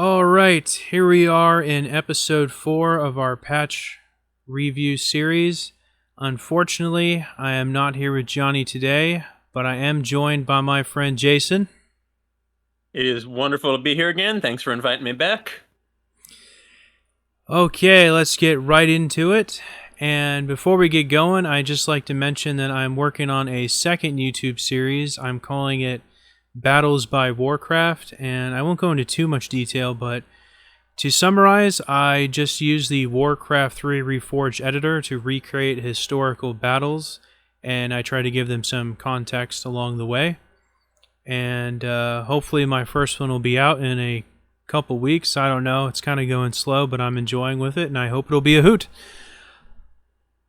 All right, here we are in episode 4 of our patch review series. Unfortunately, I am not here with Johnny today, but I am joined by my friend Jason. It is wonderful to be here again. Thanks for inviting me back. Okay, let's get right into it. And before we get going, I'd just like to mention that I'm working on a second YouTube series. I'm calling it Battles by Warcraft, and I won't go into too much detail, but to summarize, I just used the Warcraft 3 Reforged editor to recreate historical battles, and I try to give them some context along the way. And hopefully my first one will be out in a couple weeks. I don't know. It's kind of going slow, but I'm enjoying with it, and I hope it'll be a hoot.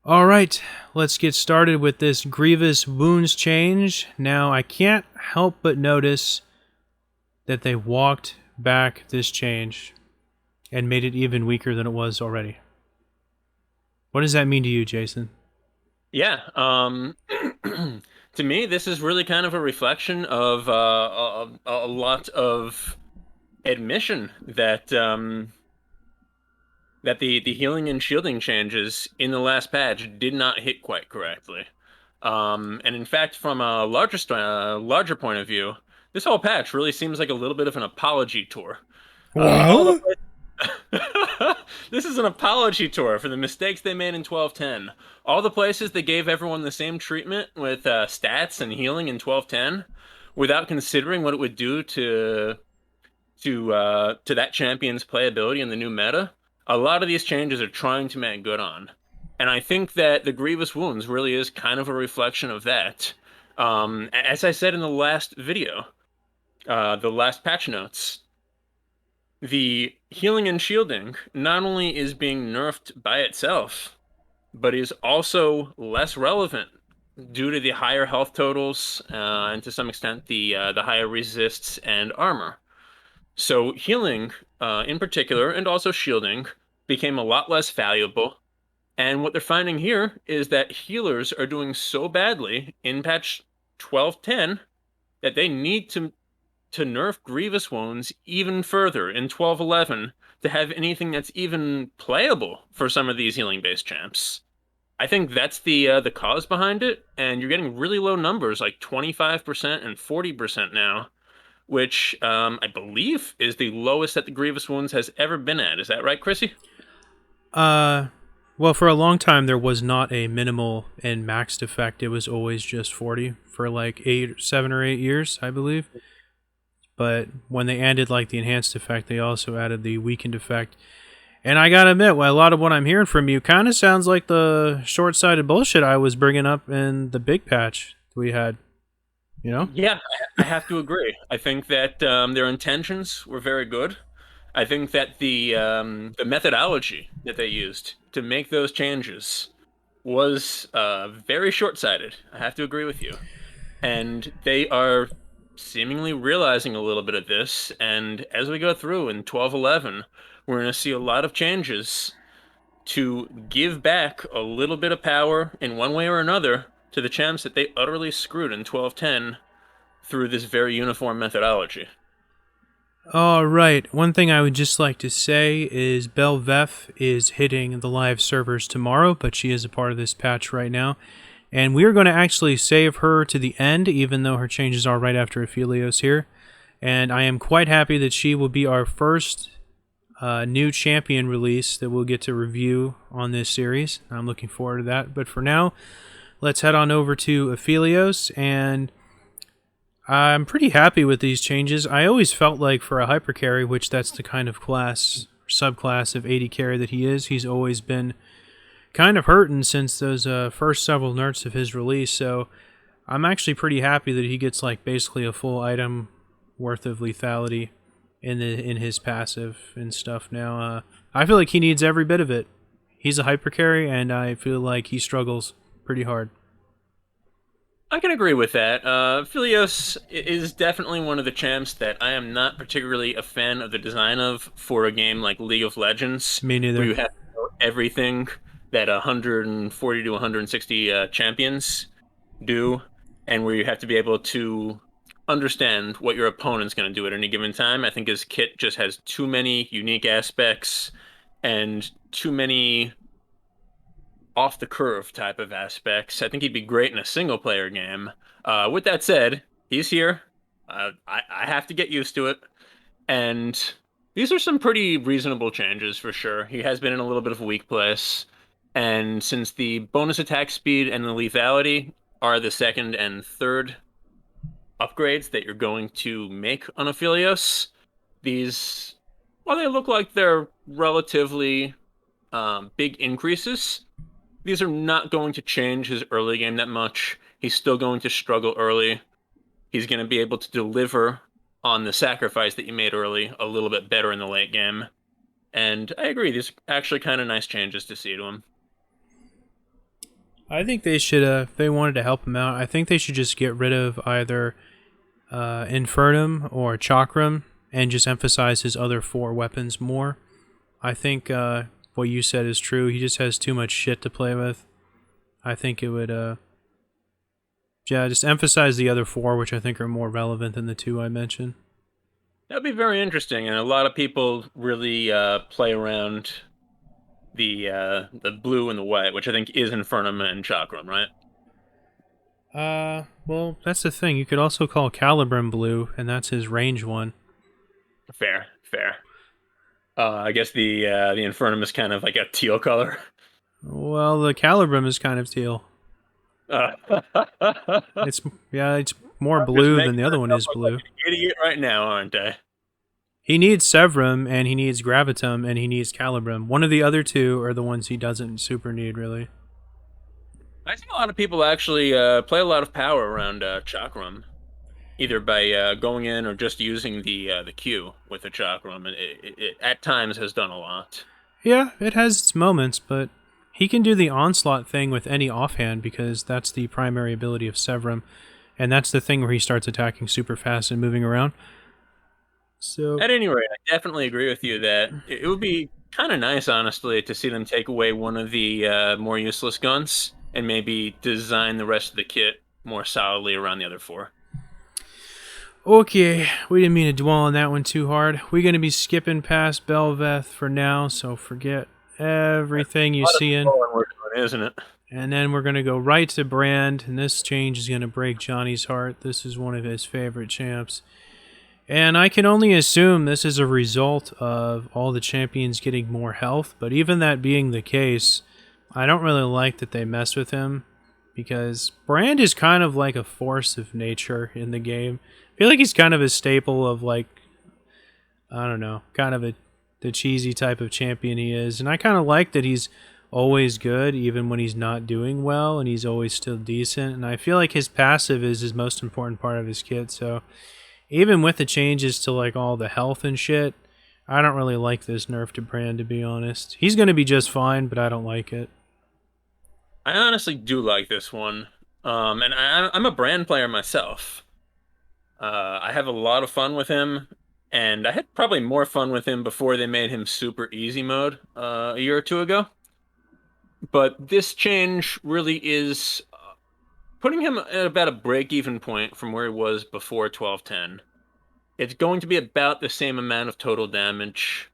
All right, let's get started with this Grievous Wounds change. Now, I can't help but notice that they walked back this change and made it even weaker than it was already. What does that mean to you, Jason? Yeah, to me, this is really kind of a reflection of a lot of admission that that the healing and shielding changes in the last patch did not hit quite correctly. And in fact, from a larger point of view, this whole patch really seems like a little bit of an apology tour. All the What? This is an apology tour for the mistakes they made in 1210. All the places that gave everyone the same treatment with stats and healing in 1210, without considering what it would do to that champion's playability in the new meta. A lot of these changes are trying to make good on, and I think that the Grievous Wounds really is kind of a reflection of that. As I said in the last video, the last patch notes, the healing and shielding not only is being nerfed by itself, but is also less relevant due to the higher health totals and to some extent the higher resists and armor. So healing, in particular, and also shielding, became a lot less valuable. And what they're finding here is that healers are doing so badly in patch 1210 that they need to nerf Grievous Wounds even further in 1211 to have anything that's even playable for some of these healing-based champs. I think that's the cause behind it, and you're getting really low numbers, like 25% and 40% now, which I believe is the lowest that the Grievous Wounds has ever been at. Is that right, Chrissy? Uh, well, for a long time there was not a minimal and maxed effect. It was always just 40 for like 7 or 8 years, I believe. But when they added like the enhanced effect, they also added the weakened effect. And I gotta admit, well, a lot of what I'm hearing from you kind of sounds like the short-sighted bullshit I was bringing up in the big patch we had. You know? Yeah, I have to agree. I think that their intentions were very good. I think that the methodology that they used to make those changes was very short-sighted. I have to agree with you. And they are seemingly realizing a little bit of this. And as we go through in 1211, we're going to see a lot of changes to give back a little bit of power in one way or another to the champs that they utterly screwed in 1210 through this very uniform methodology. All right. One thing I would just like to say is Belveth is hitting the live servers tomorrow, but she is a part of this patch right now. And we are going to actually save her to the end, even though her changes are right after Aphelios here. And I am quite happy that she will be our first new champion release that we'll get to review on this series. I'm looking forward to that. But for now, let's head on over to Aphelios, and I'm pretty happy with these changes. I always felt like for a hyper carry, which that's the kind of class, subclass of AD carry that he is, he's always been kind of hurting since those first several nerfs of his release. So I'm actually pretty happy that he gets like basically a full item worth of lethality in his passive and stuff now. I feel like he needs every bit of it. He's a hyper carry, and I feel like he struggles pretty hard. I can agree with that. Philios is definitely one of the champs that I am not particularly a fan of the design of for a game like League of Legends, Me where neither. you have to know everything that 140 to 160 champions do, and where you have to be able to understand what your opponent's going to do at any given time. I think his kit just has too many unique aspects and too many off the curve type of aspects. I think he'd be great in a single player game. With that said, he's here. I have to get used to it. And these are some pretty reasonable changes for sure. He has been in a little bit of a weak place. And since the bonus attack speed and the lethality are the second and third upgrades that you're going to make on Aphelios, these, while they look like they're relatively big increases, these are not going to change his early game that much. He's still going to struggle early. He's going to be able to deliver on the sacrifice that you made early a little bit better in the late game. And I agree, these are actually kind of nice changes to see to him. I think they should, if they wanted to help him out, I think they should just get rid of either Infernum or Chakram and just emphasize his other 4 weapons more. I think what you said is true. He just has too much shit to play with. I think it would, just emphasize the other 4, which I think are more relevant than the 2 I mentioned. That'd be very interesting, and a lot of people really play around the blue and the white, which I think is Infernum and Chakram, right? Well, that's the thing. You could also call Calibrim blue, and that's his range one. Fair. I guess the Infernum is kind of like a teal color. Well, the Calibrim is kind of teal. It's more blue than the other one is blue. Like an idiot right now, aren't I? He needs Severum, and he needs Gravitum, and he needs Calibrim. One of the other 2 are the ones he doesn't super need, really. I think a lot of people actually play a lot of power around Chakram, either by going in or just using the Q with the Chakram. It at times has done a lot. Yeah, it has its moments, but he can do the Onslaught thing with any offhand because that's the primary ability of Severum, and that's the thing where he starts attacking super fast and moving around. So, at any rate, I definitely agree with you that it would be kind of nice, honestly, to see them take away one of the more useless guns and maybe design the rest of the kit more solidly around the other 4. Okay, we didn't mean to dwell on that one too hard. We're going to be skipping past Belveth for now, so forget everything you see in. Isn't it? And then we're going to go right to Brand, and this change is going to break Johnny's heart. This is one of his favorite champs. And I can only assume this is a result of all the champions getting more health, but even that being the case, I don't really like that they mess with him, because Brand is kind of like a force of nature in the game. I feel like he's kind of a staple of, like, I don't know, kind of the cheesy type of champion he is, and I kind of like that he's always good, even when he's not doing well, and he's always still decent, and I feel like his passive is his most important part of his kit, so even with the changes to, like, all the health and shit, I don't really like this nerf to Brand, to be honest. He's going to be just fine, but I don't like it. I honestly do like this one. And I'm a Brand player myself. I have a lot of fun with him, and I had probably more fun with him before they made him super easy mode a year or 2 ago. But this change really is putting him at about a break-even point from where he was before 1210. It's going to be about the same amount of total damage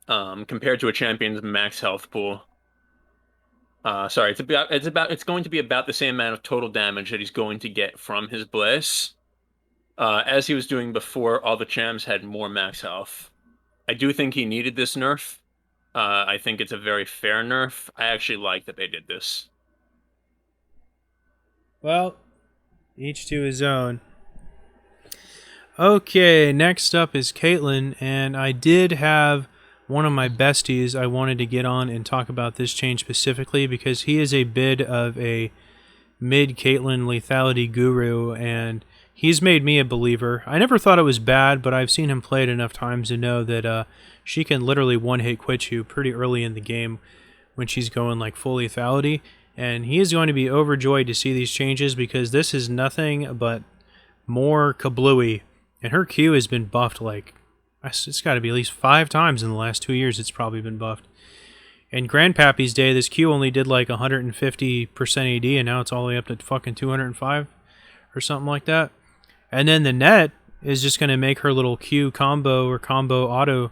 compared to a champion's max health pool. Sorry, it's going to be about the same amount of total damage that he's going to get from his Blaze, as he was doing before all the champs had more max health. I do think he needed this nerf. I think it's a very fair nerf. I actually like that they did this. Well, each to his own. Okay, next up is Caitlyn, and I did have one of my besties I wanted to get on and talk about this change specifically because he is a bit of a mid-Caitlyn lethality guru, and he's made me a believer. I never thought it was bad, but I've seen him play it enough times to know that she can literally one-hit quit you pretty early in the game when she's going like full lethality, and he is going to be overjoyed to see these changes because this is nothing but more kablooey, and her Q has been buffed like, it's got to be at least 5 times in the last 2 years it's probably been buffed. In Grandpappy's day, this Q only did like 150% AD, and now it's all the way up to fucking 205 or something like that. And then the net is just going to make her little Q combo or combo auto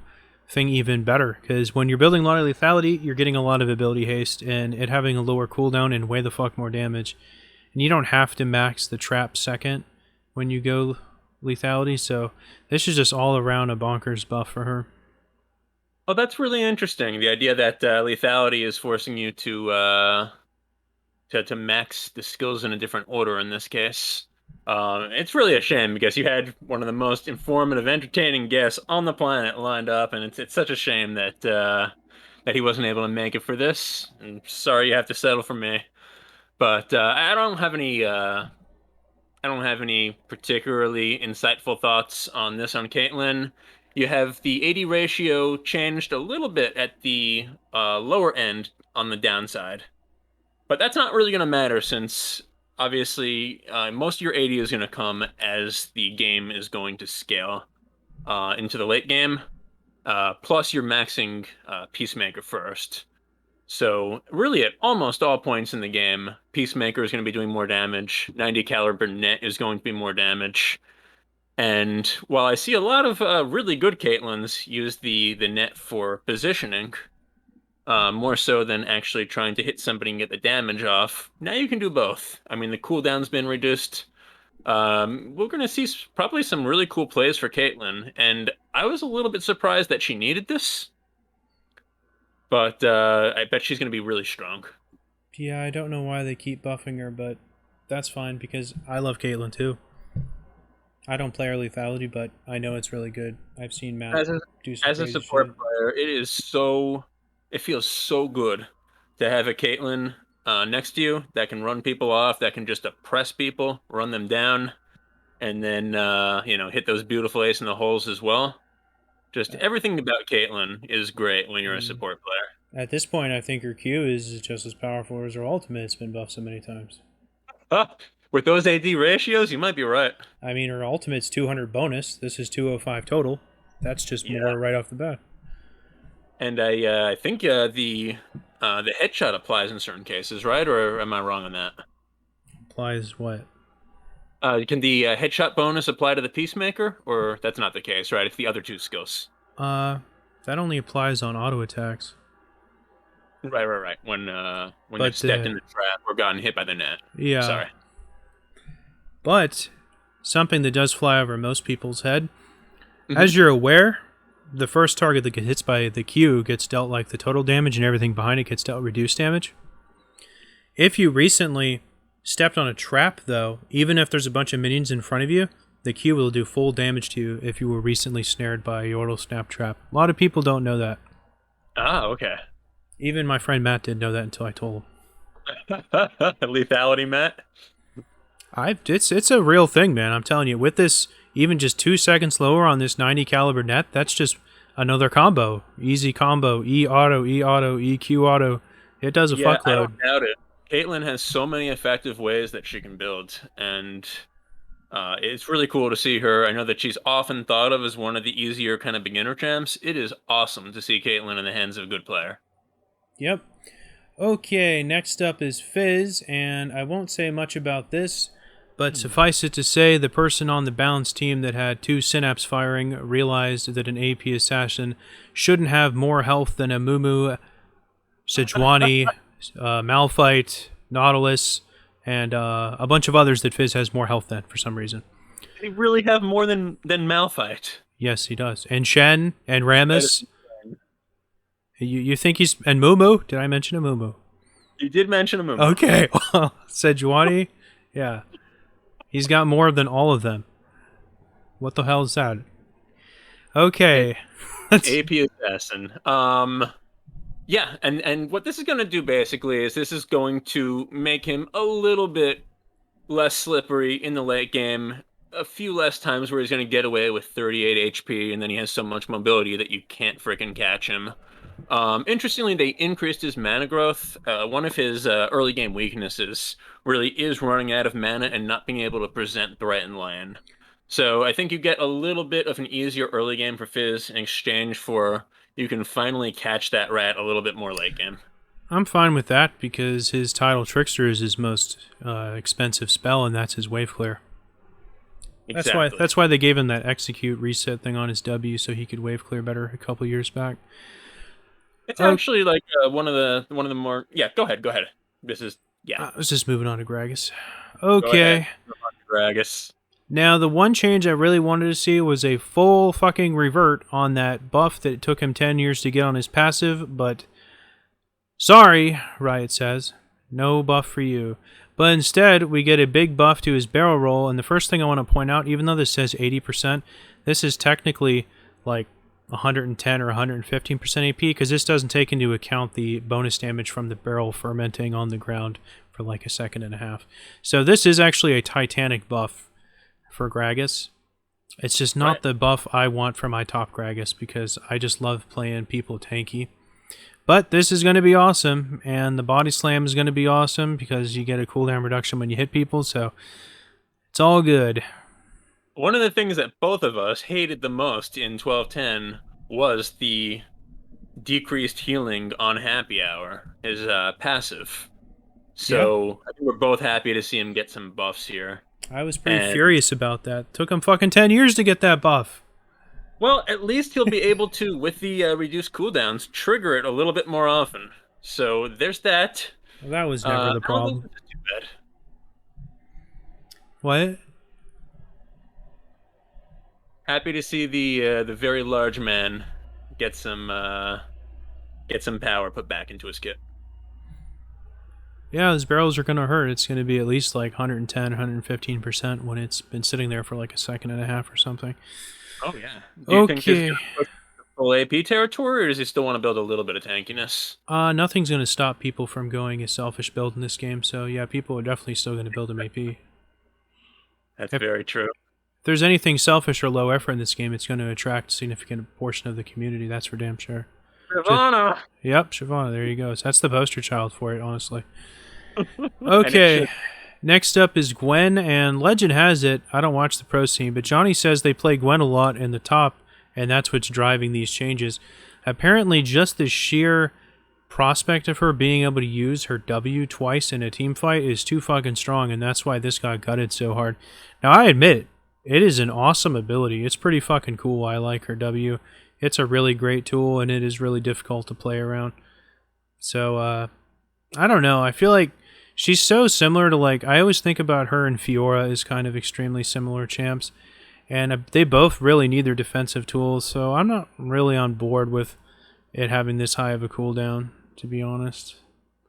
thing even better, because when you're building a lot of lethality, you're getting a lot of ability haste, and it having a lower cooldown and way the fuck more damage. And you don't have to max the trap second when you go lethality, so this is just all around a bonkers buff for her. Oh, that's really interesting. The idea that lethality is forcing you to max the skills in a different order in this case. It's really a shame because you had one of the most informative, entertaining guests on the planet lined up, and it's such a shame that that he wasn't able to make it for this. I'm sorry you have to settle for me, but I don't have any particularly insightful thoughts on this on Caitlyn. You have the AD ratio changed a little bit at the lower end on the downside. But that's not really going to matter since, obviously, most of your AD is going to come as the game is going to scale into the late game. Plus, you're maxing Peacemaker first. So, really, at almost all points in the game, Peacemaker is going to be doing more damage. 90 caliber net is going to be more damage. And while I see a lot of really good Caitlyn's use the net for positioning, more so than actually trying to hit somebody and get the damage off, now you can do both. I mean, the cooldown's been reduced. We're going to see probably some really cool plays for Caitlyn, and I was a little bit surprised that she needed this, but I bet she's going to be really strong. Yeah, I don't know why they keep buffing her, but that's fine because I love Caitlyn too. I don't play her lethality, but I know it's really good. I've seen Matt do some As a crazy support shit. player, it feels so good to have a Caitlyn next to you that can run people off, that can just oppress people, run them down, and then hit those beautiful ace in the holes as well. Just everything about Caitlyn is great when you're a support player. At this point, I think her Q is just as powerful as her ultimate. It's been buffed so many times. With those AD ratios, you might be right. I mean, her ultimate's 200 bonus. This is 205 total. That's just more right off the bat. And I think the headshot applies in certain cases, right? Or am I wrong on that? Applies what? Can the headshot bonus apply to the Peacemaker, or that's not the case, right? It's the other two skills. That only applies on auto attacks. Right. When you've stepped in the trap or gotten hit by the net. Yeah. Sorry. But something that does fly over most people's head, as you're aware, the first target that gets hit by the Q gets dealt like the total damage, and everything behind it gets dealt reduced damage. If you recently stepped on a trap, though, even if there's a bunch of minions in front of you, the Q will do full damage to you if you were recently snared by a Yordle Snap Trap. A lot of people don't know that. Ah, okay. Even my friend Matt didn't know that until I told him. Lethality, Matt? It's a real thing, man. I'm telling you. With this, even just 2 seconds lower on this 90 caliber net, that's just another combo. Easy combo. E auto, EQ auto. It does a fuckload. I don't doubt it. Caitlyn has so many effective ways that she can build, and it's really cool to see her. I know that she's often thought of as one of the easier kind of beginner champs. It is awesome to see Caitlyn in the hands of a good player. Yep. Okay, next up is Fizz, and I won't say much about this, but suffice it to say, the person on the balance team that had 2 synapse firing realized that an AP assassin shouldn't have more health than a Mumu, Sejuani, Malphite, Nautilus, and a bunch of others that Fizz has more health than for some reason. Did he really have more than Malphite? Yes, he does. And Shen and Rammus. You think he's... And Mumu? Did I mention a Mumu? You did mention a Mumu. Okay. Well, Sejuani, yeah. He's got more than all of them. What the hell is that? Okay. AP assassin. Yeah, and what this is going to do basically is this is going to make him a little bit less slippery in the late game. A few less times where he's going to get away with 38 HP, and then he has so much mobility that you can't freaking catch him. Interestingly, they increased his mana growth. One of his early game weaknesses really is running out of mana and not being able to present threat in lane. So I think you get a little bit of an easier early game for Fizz in exchange for you can finally catch that rat a little bit more late game. I'm fine with that because his Tidal Trickster is his most expensive spell, and that's his Wave Clear. Exactly. That's why they gave him that execute reset thing on his W so he could wave clear better a couple years back. It's Oh, actually like one of the more. Yeah, go ahead. Go ahead. This is yeah. I was just moving on to Gragas. Go ahead, Okay. Gragas. Now, the one change I really wanted to see was a full fucking revert on that buff that it took him 10 years to get on his passive, but sorry, Riot says. No buff for you. But instead, we get a big buff to his barrel roll, and the first thing I want to point out, even though this says 80%, this is technically like 110 or 115% AP, because this doesn't take into account the bonus damage from the barrel fermenting on the ground for like a second and a half. So this is actually a Titanic buff for Gragas. It's just not the buff I want for my top Gragas, because I just love playing people tanky. But this is going to be awesome, and the body slam is going to be awesome because you get a cooldown reduction when you hit people, so it's all good. One of the things that both of us hated the most in 1210 was the decreased healing on Happy Hour, his passive. So I think we're both happy to see him get some buffs here. I was pretty furious about that. Took him fucking 10 years to get that buff. Well, at least he'll be able to, with the reduced cooldowns, trigger it a little bit more often. So there's that. Well, that was never the problem. I don't think this is too bad. What? Happy to see the very large man get some power put back into his kit. Yeah, those barrels are going to hurt. It's going to be at least like 110, 115% when it's been sitting there for like a second and a half or something. Oh, yeah. Do you think he's full AP territory, or does he still want to build a little bit of tankiness? Nothing's going to stop people from going a selfish build in this game, so yeah, people are definitely still going to build him AP. That's very true. If there's anything selfish or low effort in this game, it's going to attract a significant portion of the community, that's for damn sure. Shyvana! Yep, Shyvana, there you go. So that's the poster child for it, honestly. Okay, next up is Gwen, and legend has it, I don't watch the pro scene, but Johnny says they play Gwen a lot in the top, and that's what's driving these changes. Apparently, just the sheer prospect of her being able to use her W twice in a team fight is too fucking strong, and that's why this got gutted so hard. Now, I admit, it is an awesome ability. It's pretty fucking cool. I like her W. It's a really great tool, and it is really difficult to play around. So, I don't know. I feel like she's so similar to, like, I always think about her and Fiora as kind of extremely similar champs. And they both really need their defensive tools, so I'm not really on board with it having this high of a cooldown, to be honest.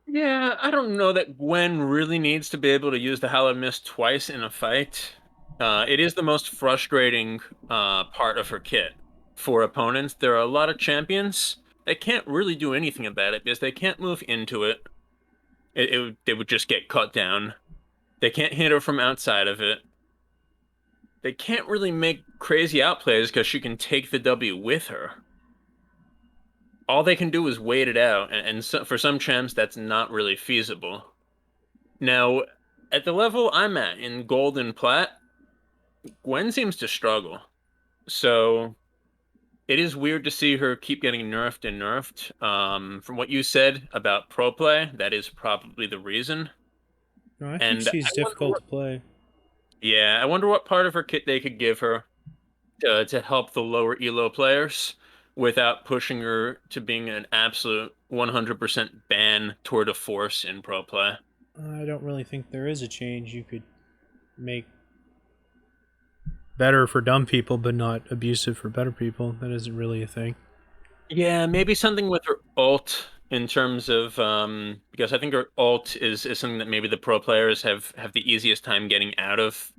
Yeah, I don't know that Gwen really needs to be able to use the Hallowed Mist twice in a fight. It is the most frustrating part of her kit for opponents. There are a lot of champions that can't really do anything about it because they can't move into it. They would just get cut down. They can't hit her from outside of it. They can't really make crazy outplays because she can take the W with her. All they can do is wait it out, and so, for some champs, that's not really feasible. Now, at the level I'm at, in Gold and Plat, Gwen seems to struggle. So, it is weird to see her keep getting nerfed and nerfed. From what you said about pro play, that is probably the reason. No, I think she's difficult to play. Yeah, I wonder what part of her kit they could give her to help the lower elo players without pushing her to being an absolute 100% ban tour de force in pro play. I don't really think there is a change you could make better for dumb people, but not abusive for better people. That isn't really a thing. Yeah, maybe something with her ult in terms of because I think her ult is something that maybe the pro players have the easiest time getting out of.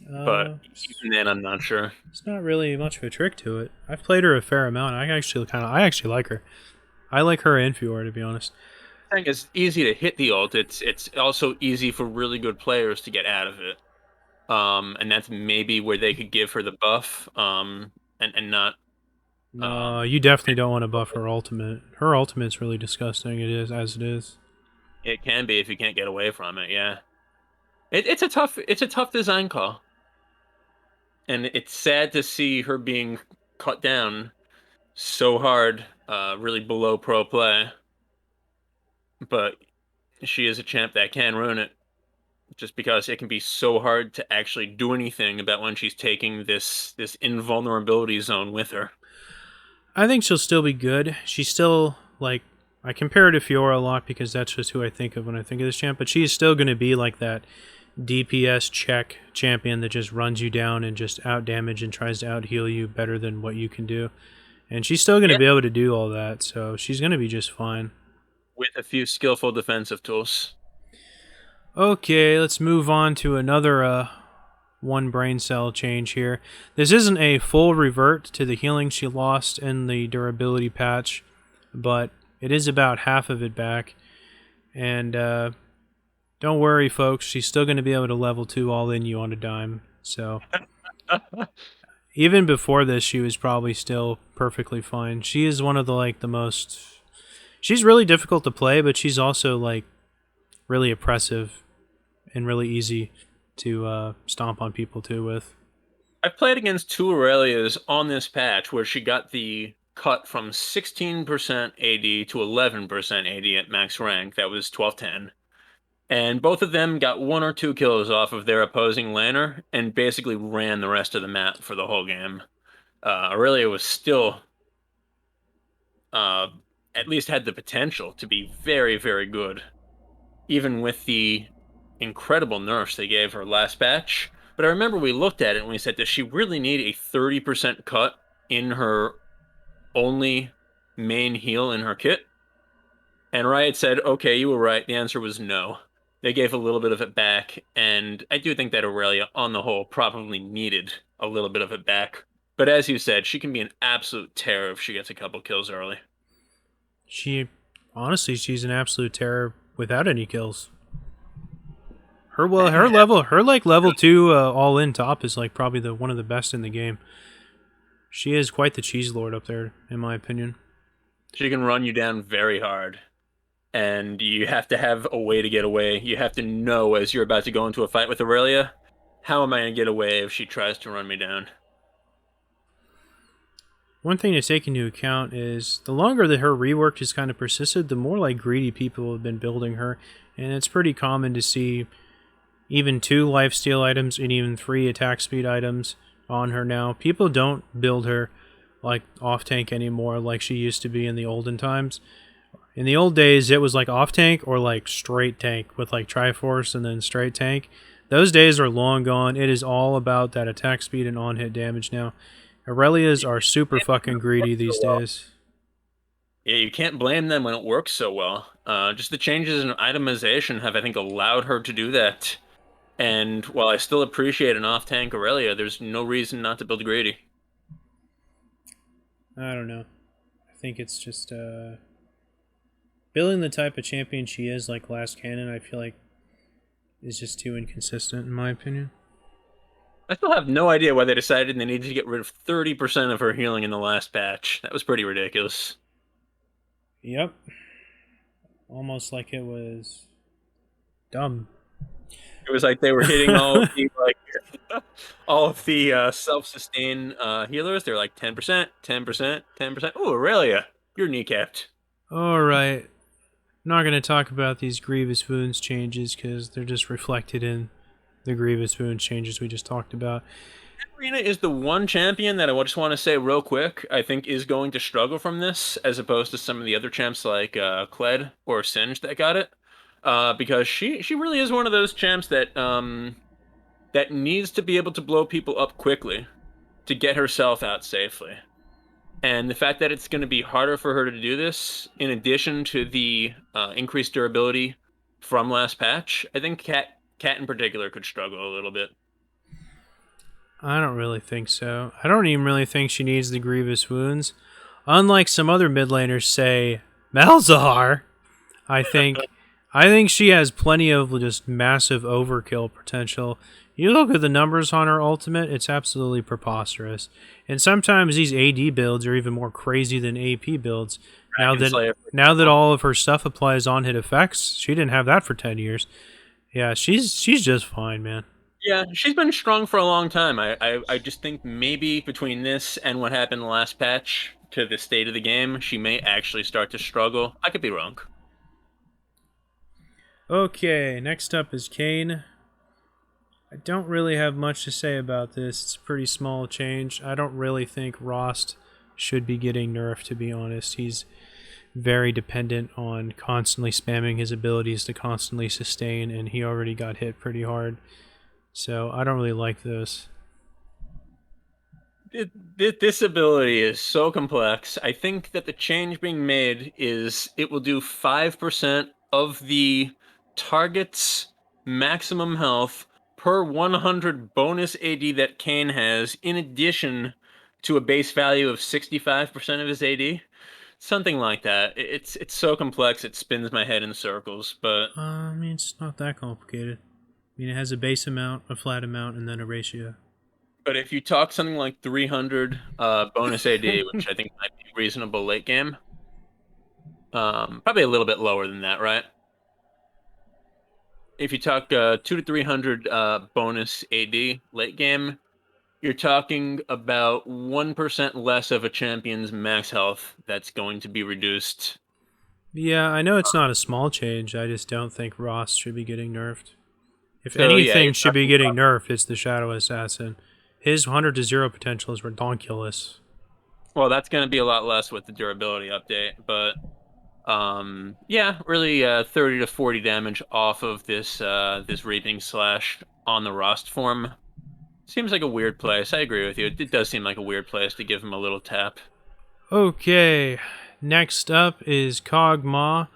But even then, I'm not sure. It's not really much of a trick to it. I've played her a fair amount. I actually like her. I like her and Fiora, to be honest. I think it's easy to hit the ult. It's also easy for really good players to get out of it. And that's maybe where they could give her the buff. And not. No, you definitely don't want to buff her ultimate. Her ultimate's really disgusting. It is as it is. It can be if you can't get away from it. Yeah, it's a tough design call, and it's sad to see her being cut down so hard, really below pro play. But she is a champ that can ruin it. just because it can be so hard to actually do anything about when she's taking this invulnerability zone with her. I think she'll still be good. She's still like I compare her to Fiora a lot because that's just who I think of when I think of this champ. But she's still going to be like that DPS check champion that just runs you down and just out damage and tries to out heal you better than what you can do. And she's still going to Yeah. be able to do all that, so she's going to be just fine. With a few skillful defensive tools. Okay, let's move on to another one brain cell change here. This isn't a full revert to the healing she lost in the durability patch, but it is about half of it back. And don't worry, folks, she's still going to be able to level 2 all in you on a dime. So even before this, she was probably still perfectly fine. She is one of the most... She's really difficult to play, but she's also like really oppressive and really easy to stomp on people too with. I've played against two Aurelias on this patch where she got the cut from 16% AD to 11% AD at max rank. That was 1210. And both of them got 1 or 2 kills off of their opposing laner and basically ran the rest of the map for the whole game. Aurelia was still, uh, at least had the potential to be very, very good, even with the incredible nerfs they gave her last patch. But I remember we looked at it and we said, does she really need a 30% cut in her only main heal in her kit? And Riot said, okay, you were right. The answer was no. They gave a little bit of it back, and I do think that Aurelia, on the whole, probably needed a little bit of it back. But as you said, she can be an absolute terror if she gets a couple kills early. She, honestly, she's an absolute terror without any kills. Her level 2 all in top is like probably the one of the best in the game. She is quite the cheese lord up there, in my opinion. She can run you down very hard, and you have to have a way to get away. You have to know as you're about to go into a fight with Aurelia, how am I going to get away if she tries to run me down? One thing to take into account is the longer that her rework has kind of persisted, the more like greedy people have been building her, and it's pretty common to see even 2 lifesteal items and even 3 attack speed items on her now. People don't build her like off tank anymore like she used to be in the olden times. In the old days, it was like off tank or like straight tank with like Triforce and then straight tank. Those days are long gone. It is all about that attack speed and on hit damage now. Aurelias are super fucking greedy these days. Yeah, you can't blame them when it works so well. Just the changes in itemization have, I think, allowed her to do that. And while I still appreciate an off-tank Aurelia, there's no reason not to build greedy. I don't know. I think it's just building the type of champion she is, like Last Cannon, I feel like is just too inconsistent in my opinion. I still have no idea why they decided they needed to get rid of 30% of her healing in the last patch. That was pretty ridiculous. Yep. Almost like it was dumb. It was like they were hitting all of the all of the self-sustain healers. They're like 10%, 10%, 10%. Oh, Aurelia, you're kneecapped. Alright. I'm not going to talk about these Grievous Wounds changes because they're just reflected in the Grievous Wounds changes we just talked about. Katarina is the one champion that I just want to say real quick, I think is going to struggle from this, as opposed to some of the other champs like Kled or Singed that got it. Because she really is one of those champs that that needs to be able to blow people up quickly to get herself out safely. And the fact that it's going to be harder for her to do this, in addition to the increased durability from last patch, I think Cat in particular could struggle a little bit. I don't really think so. I don't even really think she needs the Grievous Wounds. Unlike some other mid laners, say Malzahar, I think she has plenty of just massive overkill potential. You look at the numbers on her ultimate, it's absolutely preposterous. And sometimes these AD builds are even more crazy than AP builds. Now that all of her stuff applies on hit effects, she didn't have that for 10 years. Yeah, she's just fine, man. Yeah, she's been strong for a long time. I just think maybe between this and what happened last patch to the state of the game, she may actually start to struggle. I could be wrong. Okay, next up is Kayn. I don't really have much to say about this. It's a pretty small change. I don't really think Rost should be getting nerfed, to be honest. He's very dependent on constantly spamming his abilities to constantly sustain, and he already got hit pretty hard. So I don't really like this. This ability is so complex. I think that the change being made is it will do 5% of the target's maximum health per 100 bonus AD that Kane has, in addition to a base value of 65% of his AD. Something like that. It's so complex it spins my head in circles, but I mean, it's not that complicated. I mean, it has a base amount, a flat amount, and then a ratio. if you talk something like 300 bonus AD, which I think might be reasonable late game, probably a little bit lower than that, right? If you talk 2 to 300 bonus AD late game, you're talking about 1% less of a champion's max health that's going to be reduced. Yeah, I know it's not a small change. I just don't think Ross should be getting nerfed. If So yeah, anything you're should be talking getting nerfed, it's the Shadow Assassin. His 100 to 0 potential is redonkulous. well, that's going to be a lot less with the durability update, but yeah, really 30 to 40 damage off of this Reaping Slash on the Rost form. Seems like a weird place. I agree with you. It does seem like a weird place to give him a little tap. Okay, next up is Kog'Maw.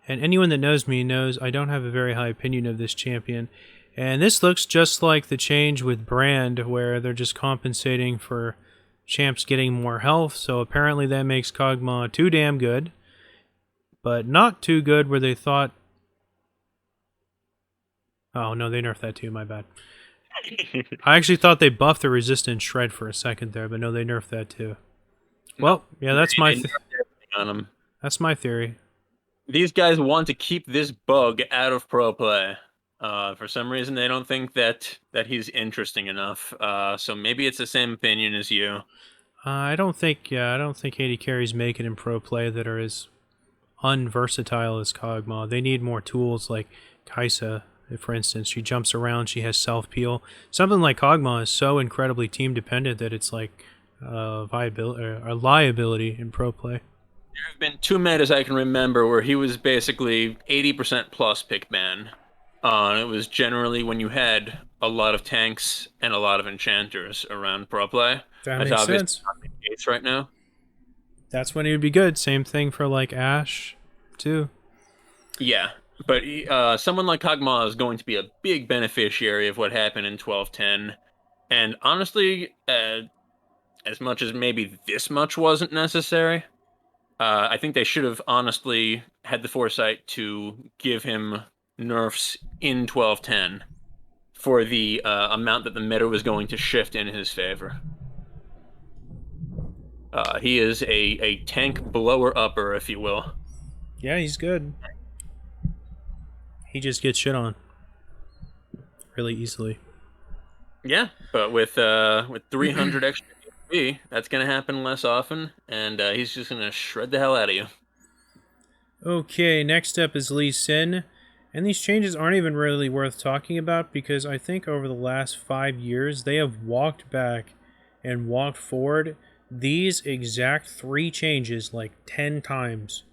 And anyone that knows me knows I don't have a very high opinion of this champion. And this looks just like the change with Brand, where they're just compensating for champs getting more health. So apparently that makes Kog'Maw too damn good, but not too good where they thought. Oh no, they nerfed that too. My bad. I actually thought they buffed the resistance shred for a second there, but no, they nerfed that too. Well, yeah, that's my They nerfed everything on him. that's my theory. These guys want to keep this bug out of pro play. For some reason, they don't think that he's interesting enough. So maybe it's the same opinion as you. I don't think AD carries make it in pro play that are as unversatile as Kog'Maw. They need more tools like Kaisa, for instance. She jumps around, she has self peel. Something like Kog'Maw is so incredibly team dependent that it's like a liability in pro play. There have been two metas I can remember where he was basically 80% plus pick ban. It was generally when you had a lot of tanks and a lot of enchanters around pro play. That That's makes obviously sense. not the case right now. That's when it would be good. Same thing for like Ashe, too. Yeah, but someone like Kog'Maw is going to be a big beneficiary of what happened in 1210. And honestly, as much as maybe this much wasn't necessary, I think they should have honestly had the foresight to give him nerfs in 1210 for the amount that the meta was going to shift in his favor. He is a tank blower upper, if you will. Yeah, he's good. He just gets shit on really easily. Yeah, but with 300 extra HP, that's gonna happen less often, and he's just gonna shred the hell out of you. Okay, next up is Lee Sin. And these changes aren't even really worth talking about because I think over the last 5 years they have walked back and walked forward these exact 3 changes like 10 times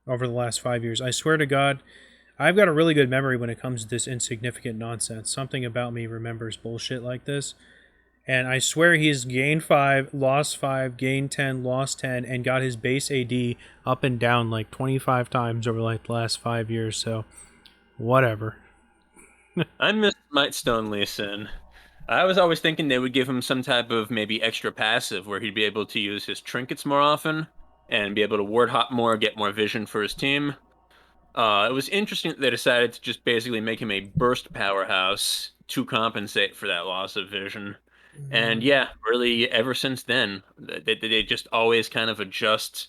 over the last 5 years. I swear to God, I've got a really good memory when it comes to this insignificant nonsense. Something about me remembers bullshit like this. And I swear he's gained 5, lost 5, gained 10, lost 10, and got his base AD up and down like 25 times over like the last 5 years. So, whatever. I miss Mightstone Lee Sin. I was always thinking they would give him some type of maybe extra passive where he'd be able to use his trinkets more often and be able to ward hop more, get more vision for his team. It was interesting that they decided to just basically make him a burst powerhouse to compensate for that loss of vision. And yeah, really, ever since then, they just always kind of adjust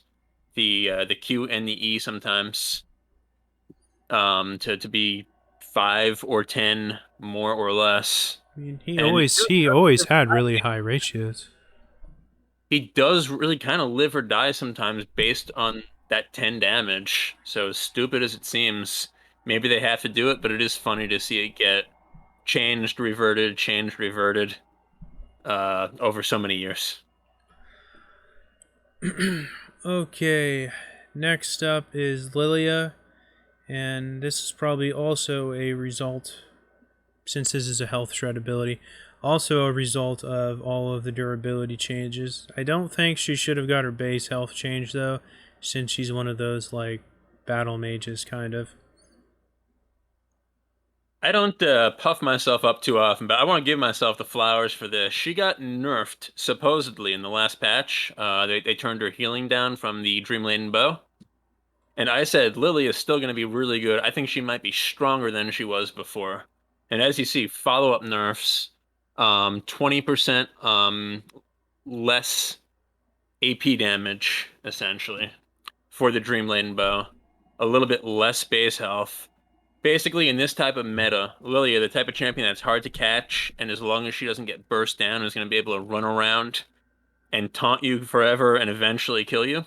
the Q and the E sometimes to be 5 or 10 more or less. I mean, he And always had really high ratios. he does really kind of live or die sometimes based on that 10 damage. So as stupid as it seems, maybe they have to do it, but it is funny to see it get changed, reverted over so many years. Okay, next up is Lilia, and this is probably also a result, since this is a health shred ability, also a result of all of the durability changes. I don't think she should have got her base health change though, since she's one of those like battle mages kind of. I don't puff myself up too often, but I want to give myself the flowers for this. She got nerfed, supposedly, in the last patch. They turned her healing down from the Dream Laden Bow. And I said Lily is still going to be really good. I think she might be stronger than she was before. And as you see, follow-up nerfs, 20% less AP damage, essentially, for the Dream Laden Bow. A little bit less base health. Basically, in this type of meta, Lilia, the type of champion that's hard to catch, and as long as she doesn't get burst down, is going to be able to run around and taunt you forever and eventually kill you.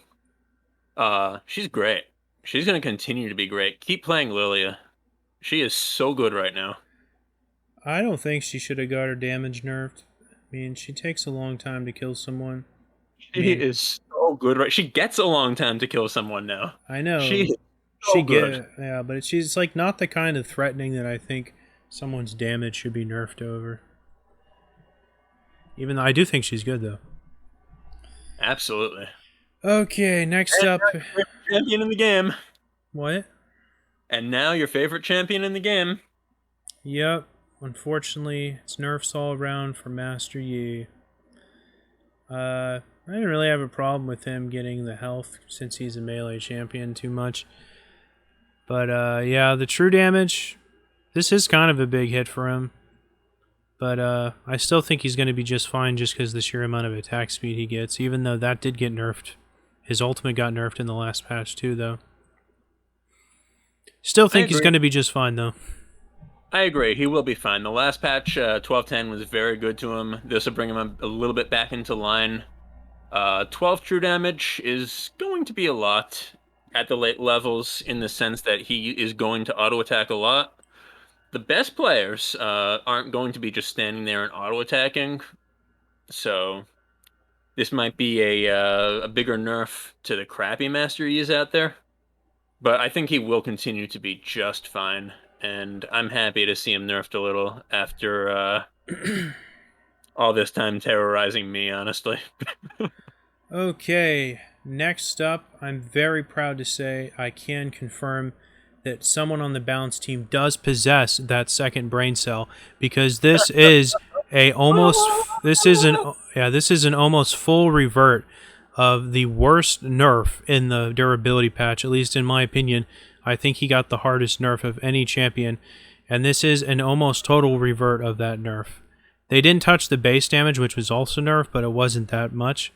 She's great. She's going to continue to be great. Keep playing Lilia. She is so good right now. I don't think she should have got her damage nerfed. I mean, she takes a long time to kill someone. She is so good right. She gets a long time to kill someone now. I know. She is so good. Yeah, but she's like not the kind of threatening that I think someone's damage should be nerfed over. Even though I do think she's good though. Absolutely. Okay, next up. Champion in the game. What? And now your favorite champion in the game. Yep. Unfortunately, it's nerfs all around for Master Yi. I didn't really have a problem with him getting the health since he's a melee champion too much. But yeah, the true damage, this is kind of a big hit for him. But I still think he's going to be just fine just because the sheer amount of attack speed he gets, even though that did get nerfed. His ultimate got nerfed in the last patch too, though. Still think he's going to be just fine, though. I agree. He will be fine. The last patch, 1210, was very good to him. This will bring him a little bit back into line. 12 true damage is going to be a lot at the late levels in the sense that he is going to auto-attack a lot. The best players aren't going to be just standing there and auto-attacking. So this might be a bigger nerf to the crappy Master Yi's out there. But I think he will continue to be just fine. And I'm happy to see him nerfed a little after all this time terrorizing me, honestly. Okay, next up, I'm very proud to say I can confirm that someone on the balance team does possess that second brain cell, because this is an almost full revert of the worst nerf in the durability patch, at least in my opinion. I think he got the hardest nerf of any champion, and this is an almost total revert of that nerf. They didn't touch the base damage, which was also nerfed, but it wasn't that much.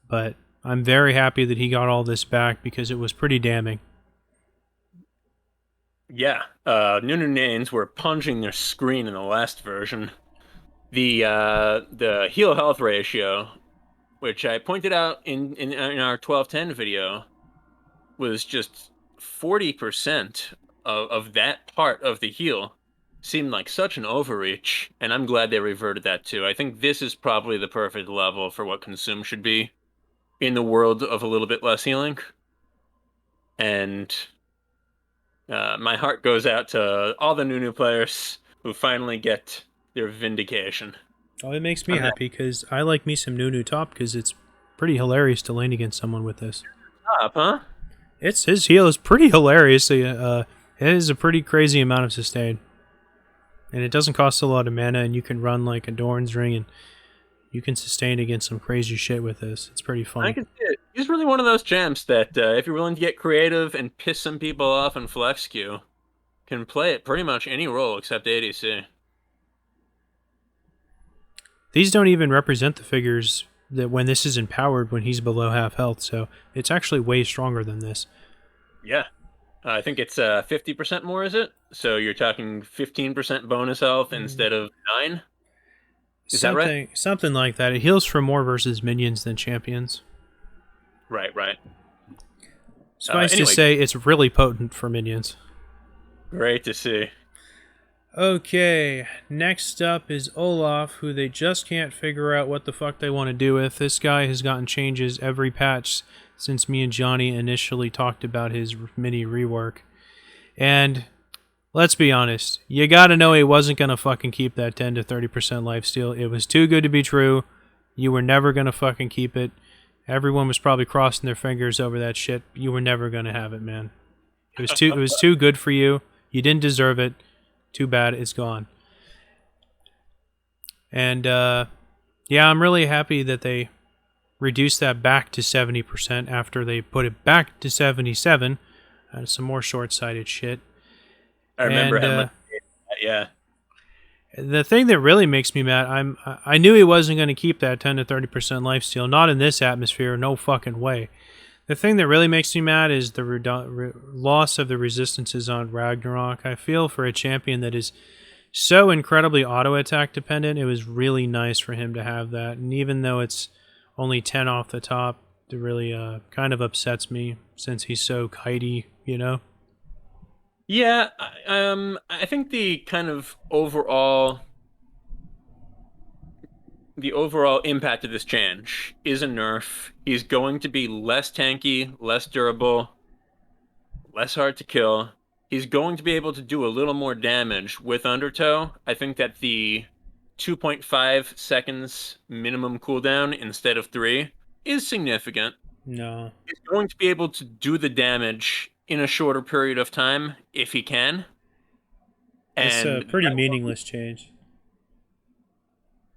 But I'm very happy that he got all this back because it was pretty damning. Yeah, Nunu Nanes were punching their screen in the last version. The heal health ratio, which I pointed out in our 1210 video, was just 40% of that part of the heal. Seemed like such an overreach, and I'm glad they reverted that too. I think this is probably the perfect level for what Consume should be in the world of a little bit less healing. And my heart goes out to all the Nunu players who finally get their vindication. Oh, it makes me happy because I like me some Nunu top because it's pretty hilarious to lane against someone with this. Top, huh? His heal is pretty hilarious. It is a pretty crazy amount of sustain. And it doesn't cost a lot of mana, and you can run like a Doran's Ring, and you can sustain against some crazy shit with this. It's pretty fun. I can see it. He's really one of those champs that if you're willing to get creative and piss some people off and flex queue, can play it pretty much any role except ADC. These don't even represent the figures that when this is empowered when he's below half health, so it's actually way stronger than this. Yeah. I think it's 50% more, is it? So you're talking 15% bonus health instead of 9? Is that right? Something like that. It heals for more versus minions than champions. Right. Suffice to say, it's really potent for minions. Great to see. Okay, next up is Olaf, who they just can't figure out what the fuck they want to do with. This guy has gotten changes every patch since me and Johnny initially talked about his mini rework. And let's be honest, you gotta know he wasn't gonna fucking keep that 10 to 30% lifesteal. It was too good to be true. You were never gonna fucking keep it. Everyone was probably crossing their fingers over that shit. You were never gonna have it, man. It was too good for you. You didn't deserve it. Too bad it's gone. And yeah, I'm really happy that they reduced that back to 70% after they put it back to 77. Some more short-sighted shit. I remember how much. Yeah. The thing that really makes me mad, I knew he wasn't going to keep that 10 to 30% lifesteal. Not in this atmosphere, no fucking way. The thing that really makes me mad is the loss of the resistances on Ragnarok. I feel for a champion that is so incredibly auto-attack dependent, it was really nice for him to have that. And even though it's only 10 off the top, it really kind of upsets me since he's so kitey, you know? Yeah, I think the kind of overall impact of this change is a nerf. He's going to be less tanky, less durable, less hard to kill. He's going to be able to do a little more damage with Undertow. I think that the 2.5 seconds minimum cooldown instead of 3 is significant. No. He's going to be able to do the damage in a shorter period of time if he can. It's a And pretty meaningless change.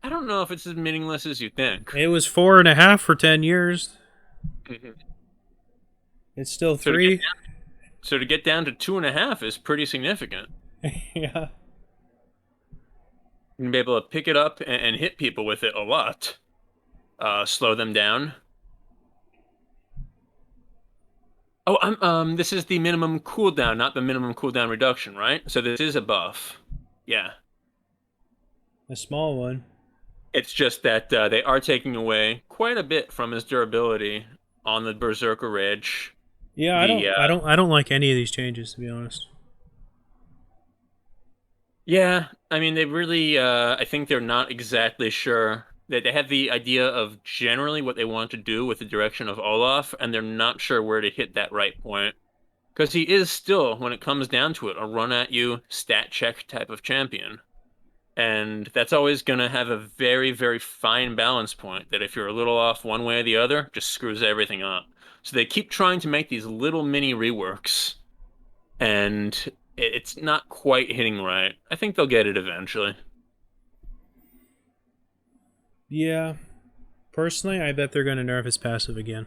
I don't know if it's as meaningless as you think. It was 4.5 for 10 years. Mm-hmm. It's still 3. So to get down to 2.5 is pretty significant. Yeah. You're gonna be able to pick it up and hit people with it a lot. Slow them down. Oh, this is the minimum cooldown, not the minimum cooldown reduction, right? So this is a buff. Yeah. A small one. It's just that they are taking away quite a bit from his durability on the Berserker Rage. Yeah, I don't like any of these changes, to be honest. Yeah, I mean, they really, I think they're not exactly sure. They have the idea of generally what they want to do with the direction of Olaf, and they're not sure where to hit that right point. Because he is still, when it comes down to it, a run-at-you, stat check type of champion. And that's always going to have a very, very fine balance point that if you're a little off one way or the other, just screws everything up. So they keep trying to make these little mini reworks, and it's not quite hitting right. I think they'll get it eventually. Yeah. Personally, I bet they're going to nerf his passive again.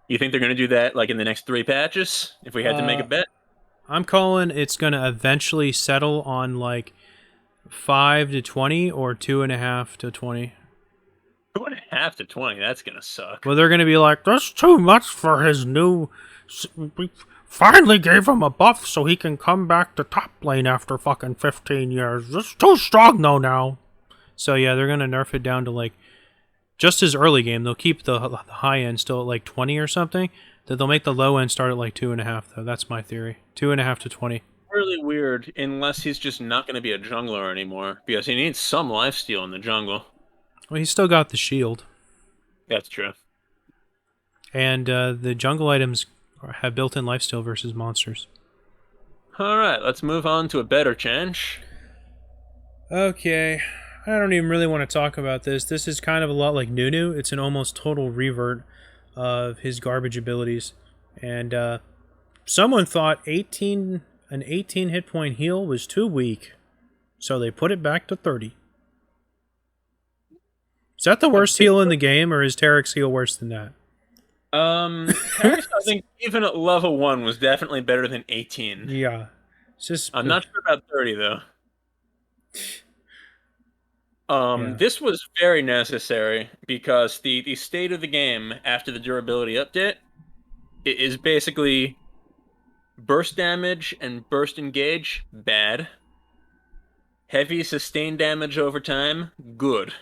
You think they're going to do that like in the next 3 patches? If we had to make a bet? I'm calling it's going to eventually settle on like 5 to 20 or 2.5 to 20. 2.5 to 20, that's going to suck. Well, they're going to be like, that's too much for his new... We finally gave him a buff so he can come back to top lane after fucking 15 years. It's too strong though now. So yeah, they're going to nerf it down to like... Just as early game, they'll keep the high end still at like 20 or something. They'll make the low end start at like 2.5 though. That's my theory. 2.5 to 20. Really weird, unless he's just not going to be a jungler anymore, because he needs some lifesteal in the jungle. Well, he's still got the shield. That's true. And the jungle items have built-in lifesteal versus monsters. Alright, let's move on to a better change. Okay. I don't even really want to talk about this. This is kind of a lot like Nunu. It's an almost total revert of his garbage abilities. And someone thought an 18 hit point heal was too weak. So they put it back to 30. Is that the worst heal in the game, or is Tarek's heal worse than that? I think even at level 1 was definitely better than 18. Yeah. It's just, I'm not sure about 30, though. Yeah. This was very necessary because the state of the game after the durability update is basically burst damage and burst engage, bad. Heavy sustained damage over time, good.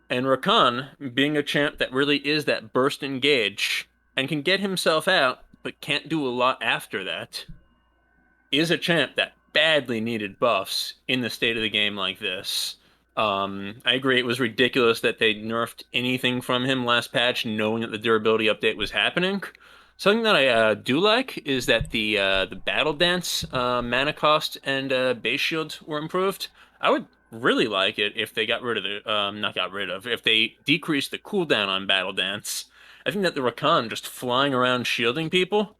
And Rakan, being a champ that really is that burst engage and can get himself out, but can't do a lot after that, is a champ that badly needed buffs in the state of the game like this. I agree. It was ridiculous that they nerfed anything from him last patch, knowing that the durability update was happening. Something that I do like is that the battle dance mana cost and base shields were improved. I would really like it if they got rid of the not got rid of, if they decreased the cooldown on battle dance. I think that the Rakan just flying around shielding people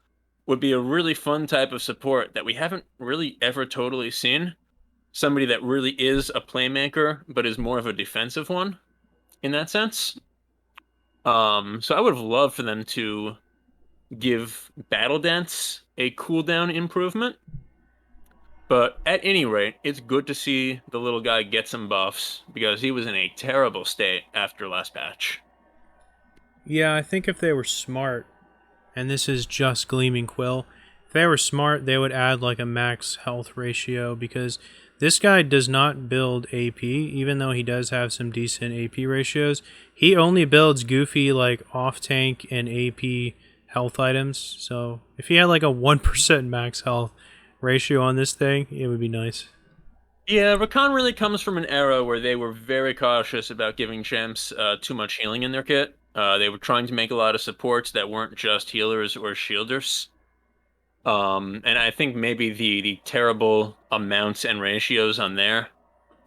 would be a really fun type of support that we haven't really ever totally seen. Somebody that really is a playmaker, but is more of a defensive one in that sense. So I would have loved for them to give Battle Dance a cooldown improvement. But at any rate, it's good to see the little guy get some buffs because he was in a terrible state after last patch. Yeah, I think if they were smart, and this is just Gleaming Quill, if they were smart, they would add like a max health ratio, because this guy does not build AP, even though he does have some decent AP ratios. He only builds goofy like off-tank and AP health items, so if he had like a 1% max health ratio on this thing, it would be nice. Yeah, Rakan really comes from an era where they were very cautious about giving champs too much healing in their kit. They were trying to make a lot of supports that weren't just healers or shielders. And I think maybe the terrible amounts and ratios on there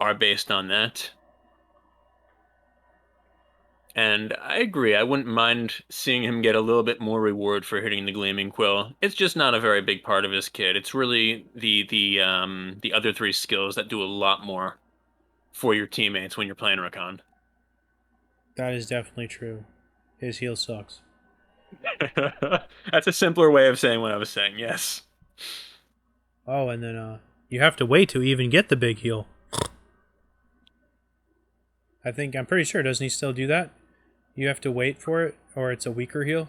are based on that. And I agree. I wouldn't mind seeing him get a little bit more reward for hitting the Gleaming Quill. It's just not a very big part of his kit. It's really the other three skills that do a lot more for your teammates when you're playing Rakan. That is definitely true. His heal sucks. That's a simpler way of saying what I was saying. Yes. Oh, and then you have to wait to even get the big heal. I'm pretty sure, doesn't he still do that? You have to wait for it, or it's a weaker heal?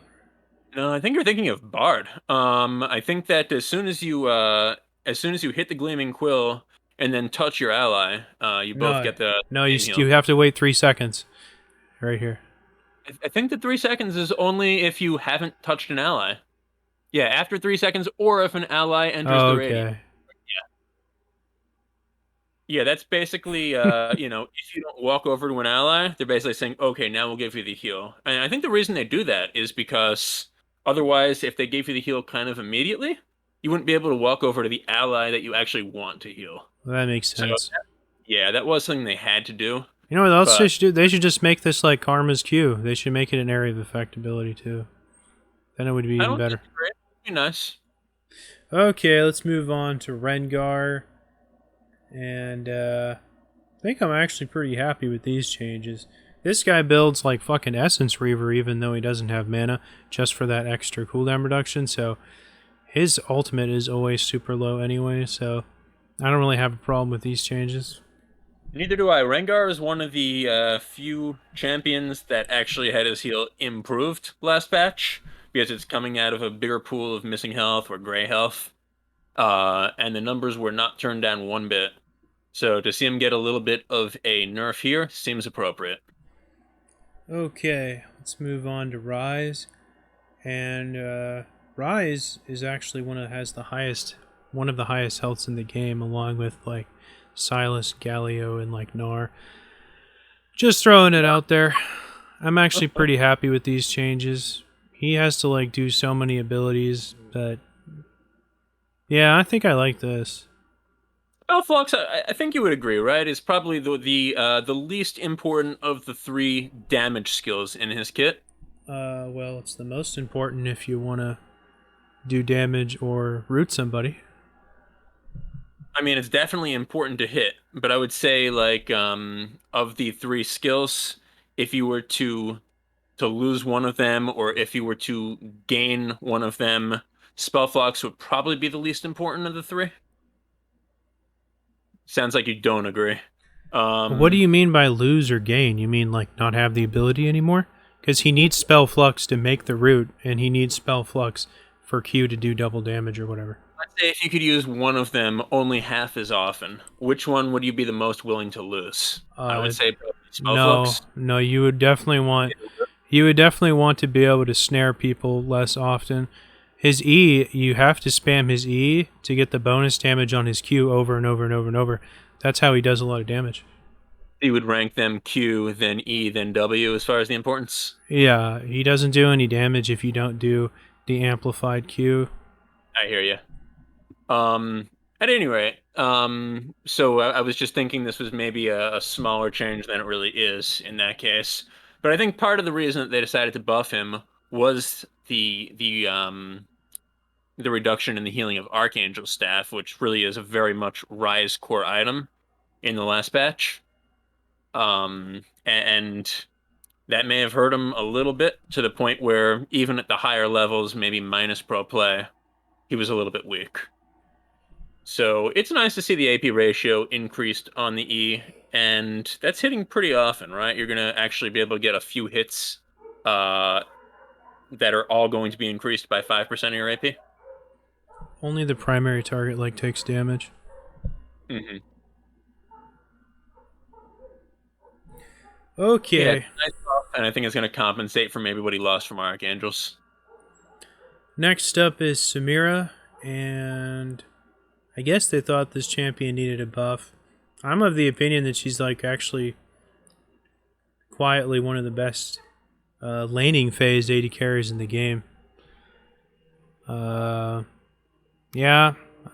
No, I think you're thinking of Bard. I think that as soon as you hit the Gleaming Quill and then touch your ally, you both get the no, same heal. you have to wait 3 seconds. Right here. I think the 3 seconds is only if you haven't touched an ally. Yeah, after 3 seconds, or if an ally enters the radius. Yeah, that's basically, if you don't walk over to an ally, they're basically saying, okay, now we'll give you the heal. And I think the reason they do that is because otherwise, if they gave you the heal kind of immediately, you wouldn't be able to walk over to the ally that you actually want to heal. Well, that makes sense. So, yeah, that was something they had to do. You know what else they should do? They should just make this like Karma's Q. They should make it an area of effect ability too. Then it would be even better. It'd be nice. Okay, let's move on to Rengar. And I think I'm actually pretty happy with these changes. This guy builds like fucking Essence Reaver even though he doesn't have mana, just for that extra cooldown reduction, so his ultimate is always super low anyway, so I don't really have a problem with these changes. Neither do I. Rengar is one of the few champions that actually had his heal improved last patch, because it's coming out of a bigger pool of missing health or gray health, and the numbers were not turned down one bit. So to see him get a little bit of a nerf here seems appropriate. Okay, let's move on to Ryze. And Ryze is actually one of the highest healths in the game, along with like Sylas, Galio, and like Gnar. Just throwing it out there. I'm actually pretty happy with these changes. He has to like do so many abilities, but yeah, I think I like this. Spellflux, I think you would agree, right? Is probably the least important of the 3 damage skills in his kit. Well, it's the most important if you want to do damage or root somebody. I mean, it's definitely important to hit, but I would say, like, of the 3 skills, if you were to lose one of them, or if you were to gain one of them, Spellflux would probably be the least important of the 3. Sounds like you don't agree. What do you mean by lose or gain? You mean like not have the ability anymore? Because he needs Spellflux to make the root, and he needs Spellflux for Q to do double damage or whatever. Let's say if you could use one of them only half as often, which one would you be the most willing to lose? I would say Spellflux. No, you would definitely want to be able to snare people less often. His E, you have to spam his E to get the bonus damage on his Q over and over and over and over. That's how he does a lot of damage. He would rank them Q, then E, then W as far as the importance. Yeah, he doesn't do any damage if you don't do the amplified Q. I hear you. At any rate, so I was just thinking this was maybe a smaller change than it really is in that case. But I think part of the reason that they decided to buff him was the reduction in the healing of Archangel Staff, which really is a very much Rise core item in the last patch. And that may have hurt him a little bit to the point where even at the higher levels, maybe minus pro play, he was a little bit weak. So it's nice to see the AP ratio increased on the E, and that's hitting pretty often, right? You're going to actually be able to get a few hits that are all going to be increased by 5% of your AP. Only the primary target takes damage. Mm-hmm. Okay. Yeah, nice buff, and I think it's going to compensate for maybe what he lost from Archangels. Next up is Samira, and I guess they thought this champion needed a buff. I'm of the opinion that she's actually quietly one of the best laning phase AD carries in the game. Yeah,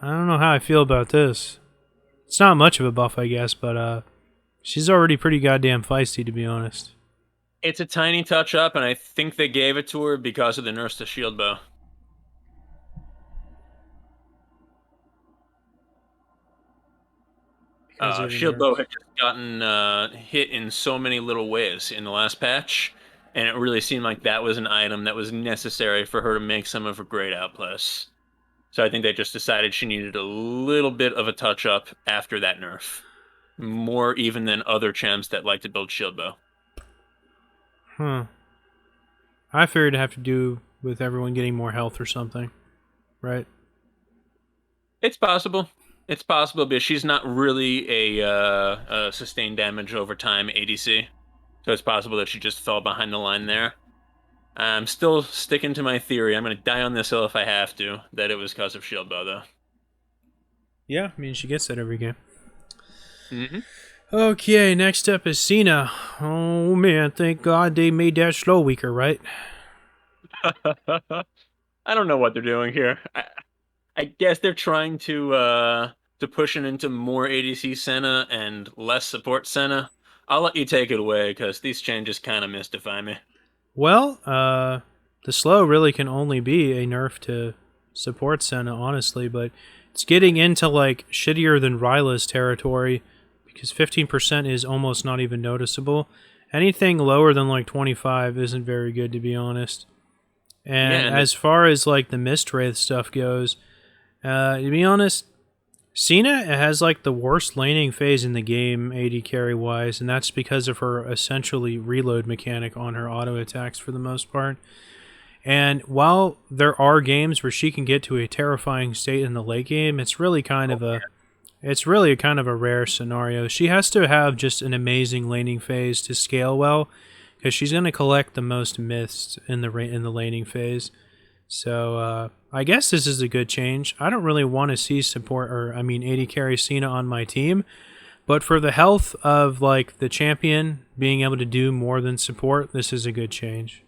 I don't know how I feel about this. It's not much of a buff, I guess, but she's already pretty goddamn feisty, to be honest. It's a tiny touch up, and I think they gave it to her because of the Nurse to Shield Bow. Shield Bow had just gotten hit in so many little ways in the last patch, and it really seemed like that was an item that was necessary for her to make some of her great outplays. So I think they just decided she needed a little bit of a touch up after that nerf. More even than other champs that like to build Shield Bow. Huh. I figured it'd have to do with everyone getting more health or something, right? It's possible. It's possible, but she's not really a sustained damage over time ADC. So it's possible that she just fell behind the line there. I'm still sticking to my theory. I'm going to die on this hill if I have to, that it was because of Shield Bow, though. Yeah, I mean, she gets that every game. Mm-hmm. Okay, next up is Cena. Oh, man, thank God they made that slow weaker, right? I don't know what they're doing here. I guess they're trying to push it into more ADC Senna and less support Senna. I'll let you take it away, because these changes kind of mystify me. Well, the slow really can only be a nerf to support Senna, honestly, but it's getting into, shittier than Ryla's territory, because 15% is almost not even noticeable. Anything lower than, 25 isn't very good, to be honest. And as far as, the Mist Wraith stuff goes, to be honest, Cena has the worst laning phase in the game AD carry wise, and that's because of her essentially reload mechanic on her auto attacks for the most part. And while there are games where she can get to a terrifying state in the late game, it's really kind of a rare scenario. She has to have just an amazing laning phase to scale well, because she's going to collect the most myths in the laning phase. So I guess this is a good change. I don't really want to see AD carry Cena on my team, but for the health of the champion being able to do more than support, this is a good change.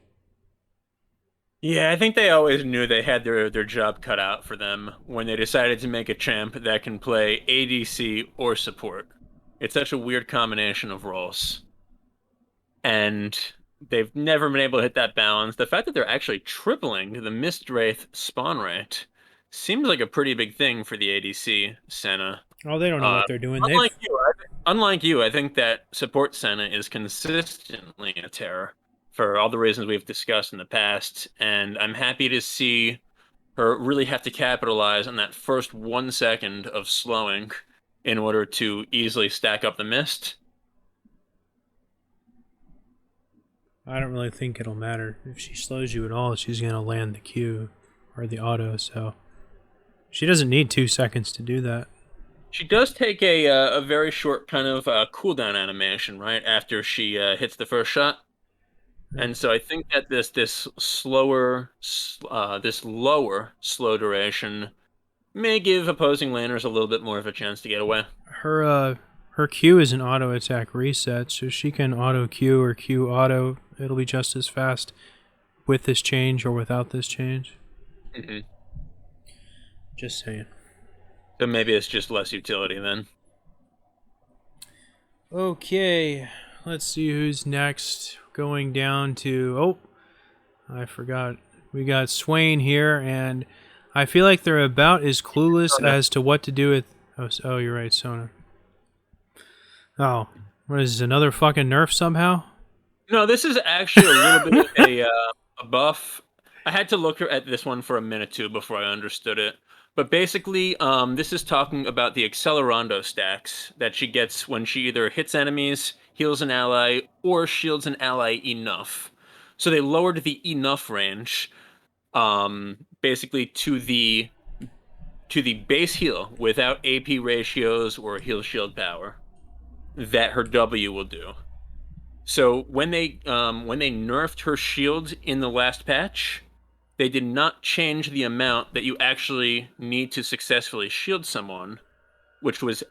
Yeah, I think they always knew they had their job cut out for them when they decided to make a champ that can play ADC or support. It's such a weird combination of roles. And they've never been able to hit that balance. The fact that they're actually tripling the Mist Wraith spawn rate seems like a pretty big thing for the ADC Senna. Oh, they don't know what they're doing. Unlike you, I think that support Senna is consistently a terror for all the reasons we've discussed in the past, and I'm happy to see her really have to capitalize on that first 1 second of slowing in order to easily stack up the mist. I don't really think it'll matter. If she slows you at all, she's going to land the Q or the auto, so she doesn't need 2 seconds to do that. She does take a very short kind of cooldown animation, right, after she hits the first shot? And so I think that this lower slow duration may give opposing laners a little bit more of a chance to get away. Her Q is an auto attack reset, so she can auto Q or Q auto. It'll be just as fast with this change or without this change. Mm-hmm. Just saying. So maybe it's just less utility then. Okay, let's see who's next. Going down to... Oh, I forgot. We got Swain here, and I feel like they're about as clueless as to what to do with... Oh, you're right, Sona. Oh, what is this, another fucking nerf somehow? No, this is actually a little bit of a buff. I had to look at this one for a minute too before I understood it. But basically, this is talking about the Accelerando stacks that she gets when she either hits enemies, heals an ally, or shields an ally enough. So they lowered the enough range, basically to the base heal without AP ratios or heal shield power that her W will do. So when they nerfed her shield in the last patch, they did not change the amount that you actually need to successfully shield someone, which was,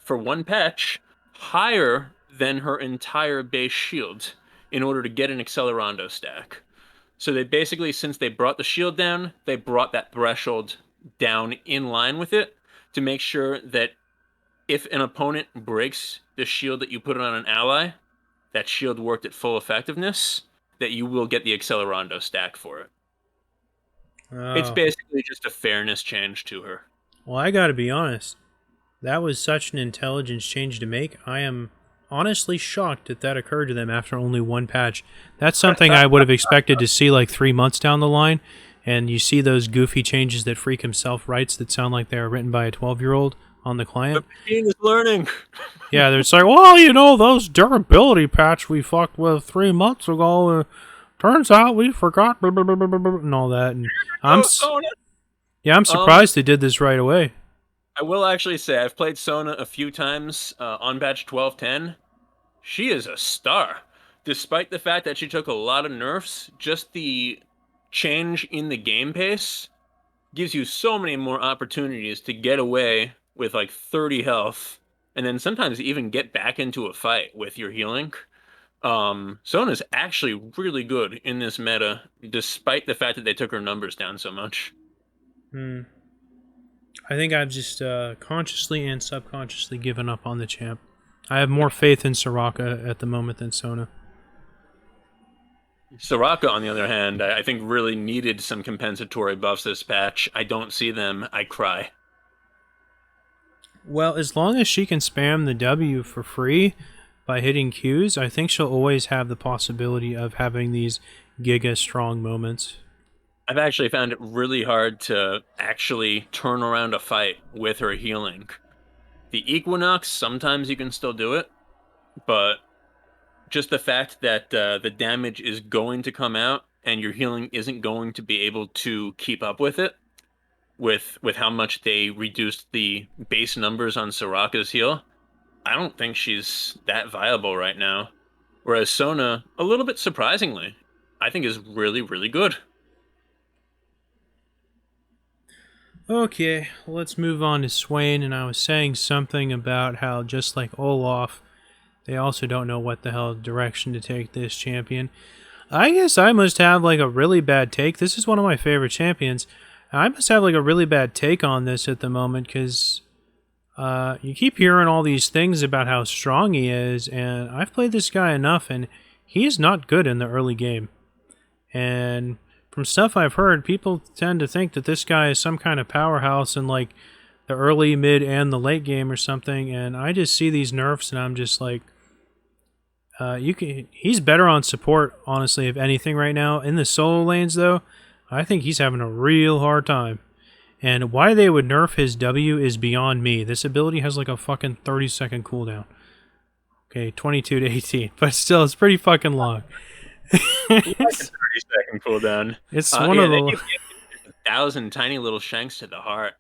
for one patch, higher than her entire base shield in order to get an Accelerando stack. So they basically, since they brought the shield down, they brought that threshold down in line with it to make sure that if an opponent breaks the shield that you put on an ally, that shield worked at full effectiveness, that you will get the Accelerando stack for it. Oh. It's basically just a fairness change to her. Well, I gotta be honest. That was such an intelligence change to make. I am honestly shocked that occurred to them after only one patch. That's something I would have expected to see like 3 months down the line. And you see those goofy changes that Freak himself writes that sound like they are written by a 12-year-old on the client. The machine is learning. Yeah, they're just like, well, those durability patch we fucked with 3 months ago, turns out we forgot, and all that. And I'm surprised they did this right away. I will actually say I've played Sona a few times on patch 12.10. She is a star. Despite the fact that she took a lot of nerfs, just the change in the game pace gives you so many more opportunities to get away with like 30 health, and then sometimes even get back into a fight with your healing. Sona's actually really good in this meta, despite the fact that they took her numbers down so much. I think I've just consciously and subconsciously given up on the champ. I have more faith in Soraka at the moment than Sona. Soraka, on the other hand, I think really needed some compensatory buffs this patch. I don't see them. I cry. Well, as long as she can spam the W for free by hitting Qs, I think she'll always have the possibility of having these giga strong moments. I've actually found it really hard to actually turn around a fight with her healing. The Equinox, sometimes you can still do it, but just the fact that the damage is going to come out and your healing isn't going to be able to keep up with it, with how much they reduced the base numbers on Soraka's heal, I don't think she's that viable right now. Whereas Sona, a little bit surprisingly, I think is really, really good. Okay, let's move on to Swain, and I was saying something about how, just like Olaf, they also don't know what the hell direction to take this champion. I guess I must have like a really bad take. This is one of my favorite champions. I must have like a really bad take on this at the moment, because you keep hearing all these things about how strong he is, and I've played this guy enough, and he is not good in the early game. And from stuff I've heard, people tend to think that this guy is some kind of powerhouse in like the early, mid, and the late game or something, and I just see these nerfs and I'm just like, he's better on support, honestly, if anything right now. In the solo lanes, though, I think he's having a real hard time. And why they would nerf his W is beyond me. This ability has like a fucking 30-second cooldown. Okay, 22 to 18, but still, it's pretty fucking long. 30-second cooldown. It's one of the 1,000 tiny little shanks to the heart.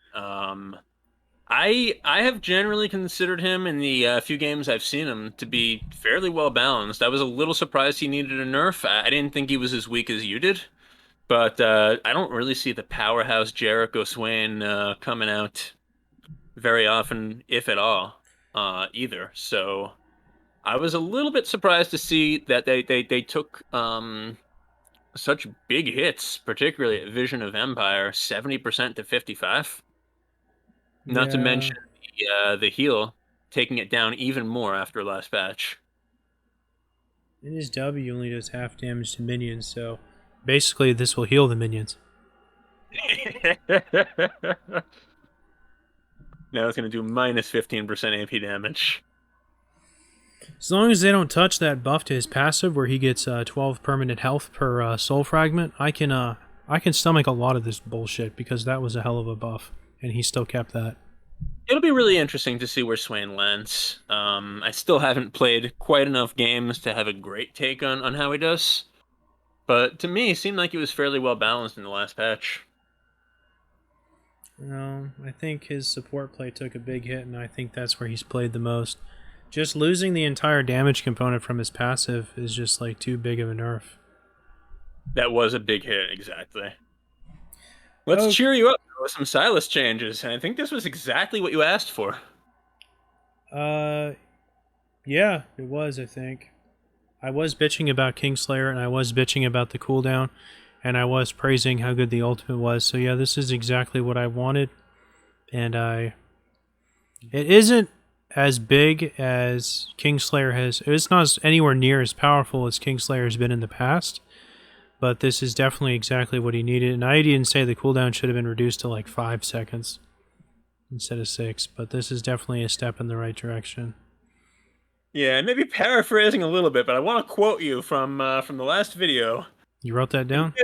I have generally considered him in the few games I've seen him to be fairly well balanced. I was a little surprised he needed a nerf. I didn't think he was as weak as you did, but I don't really see the powerhouse Jericho Swain coming out very often, if at all, either. So I was a little bit surprised to see that they took such big hits, particularly at Vision of Empire, 70% to 55. Not to Yeah, mention the heal taking it down even more after last patch. and his W only does half damage to minions, so basically this will heal the minions. Now it's going to do minus 15% AP damage. As long as they don't touch that buff to his passive, where he gets 12 permanent health per soul fragment, I can stomach a lot of this bullshit because that was a hell of a buff, and he still kept that. It'll be really interesting to see where Swain lands. I still haven't played quite enough games to have a great take on how he does, but to me, it seemed like he was fairly well balanced in the last patch. No, I think his support play took a big hit, and I think that's where he's played the most. Just losing the entire damage component from his passive is just like too big of a nerf. That was a big hit, exactly. Let's Oh, cheer you up with some Silas changes, and I think this was exactly what you asked for. uh, yeah, it was, I think. I was bitching about Kingslayer, and I was bitching about the cooldown, and I was praising how good the ultimate was. So yeah, this is exactly what I wanted, and it isn't as big as Kingslayer has. It's not anywhere near as powerful as Kingslayer has been in the past, but this is definitely exactly what he needed. And I didn't say the cooldown should have been reduced to like 5 seconds instead of 6, but this is definitely a step in the right direction. Yeah, maybe paraphrasing a little bit, but I want to quote you from the last video. You wrote that And down?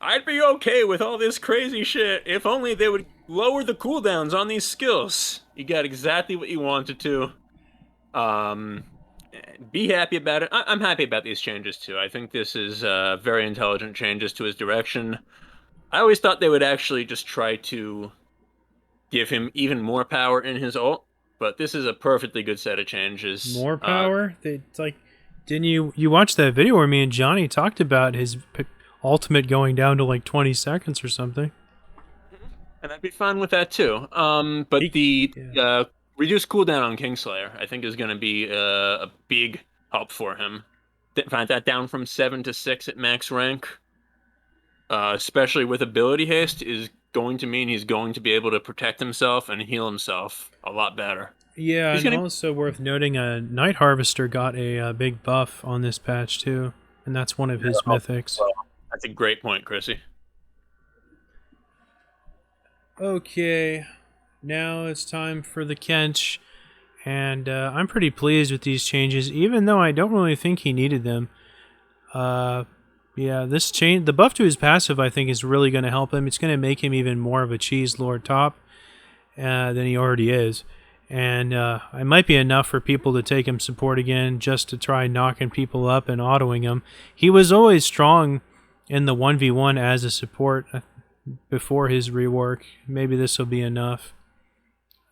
I'd be okay with all this crazy shit if only they would lower the cooldowns on these skills. You got exactly what you wanted to. Um, be happy about it. I'm happy about these changes too. I think this is very intelligent changes to his direction. I always thought they would actually just try to give him even more power in his ult, but this is a perfectly good set of changes. More power? It's like, didn't you watch that video where me and Johnny talked about his ultimate going down to like 20 seconds or something? And I'd be fine with that too. But the Yeah. reduced cooldown on Kingslayer, I think, is going to be a big help for him. Find that down from 7 to 6 at max rank, especially with ability haste, is going to mean he's going to be able to protect himself and heal himself a lot better. Yeah, He's and going to. also worth noting, Night Harvester got a big buff on this patch too, and that's one of his mythics. Well, that's a great point, Chrissy. Okay, now it's time for the Kench, and I'm pretty pleased with these changes, even though I don't really think he needed them. Yeah, this change, the buff to his passive, I think is really going to help him. It's going to make him even more of a cheese lord top than he already is. And it might be enough for people to take him support again just to try knocking people up and autoing him. He was always strong in the 1v1 as a support before his rework. Maybe this will be enough.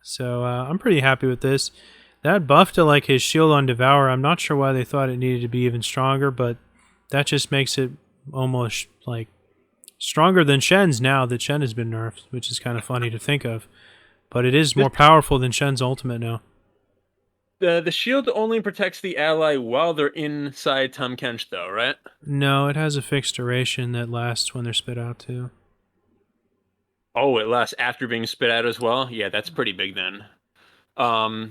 So I'm pretty happy with this. That buff to like his shield on Devour, I'm not sure why they thought it needed to be even stronger, but that just makes it almost like stronger than Shen's now that Shen has been nerfed, which is kind of funny to think of. But it is more powerful than Shen's ultimate now. The shield only protects the ally while they're inside Tahm Kench, though, right? No, it has a fixed duration that lasts when they're spit out too. Oh, it lasts after being spit out as well? Yeah, that's pretty big then.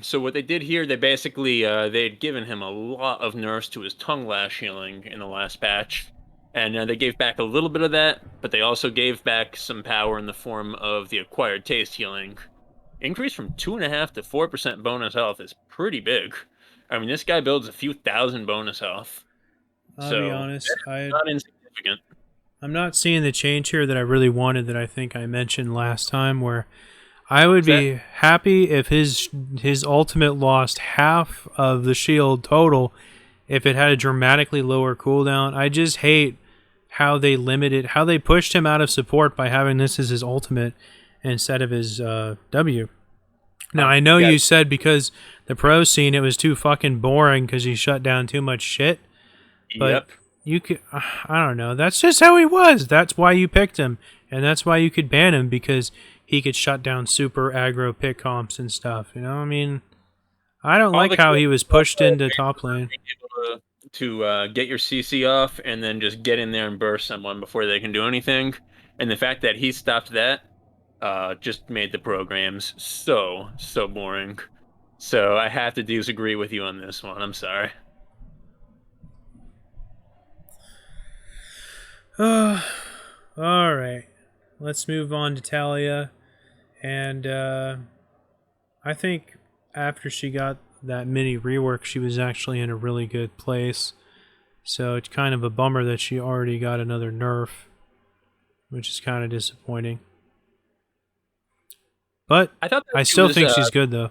So what they did here, they basically they'd given him a lot of nerfs to his tongue lash healing in the last patch, and they gave back a little bit of that, but they also gave back some power in the form of the acquired taste healing. Increase from 2.5 to 4% bonus health is pretty big. I mean, this guy builds a few thousand bonus health. I'll So be honest, not insignificant. I'm not seeing the change here that I really wanted that I think I mentioned last time, where I would be happy if his ultimate lost half of the shield total if it had a dramatically lower cooldown. I just hate how they limited, how they pushed him out of support by having this as his ultimate instead of his W. Now, I know you said because the pro scene, it was too fucking boring because he shut down too much shit. But Yep. you could, I don't know. That's just how he was. That's why you picked him. And that's why you could ban him, because he could shut down super aggro pick comps and stuff. You know, I mean, I don't like how he was pushed into top lane. To get your CC off and then just get in there and burst someone before they can do anything. And the fact that he stopped that just made the programs so boring. So I have to disagree with you on this one. I'm sorry. All right. Let's move on to Talia. And I think after she got that mini rework, she was actually in a really good place. So it's kind of a bummer that she already got another nerf, which is kind of disappointing. But I still think she's good, though.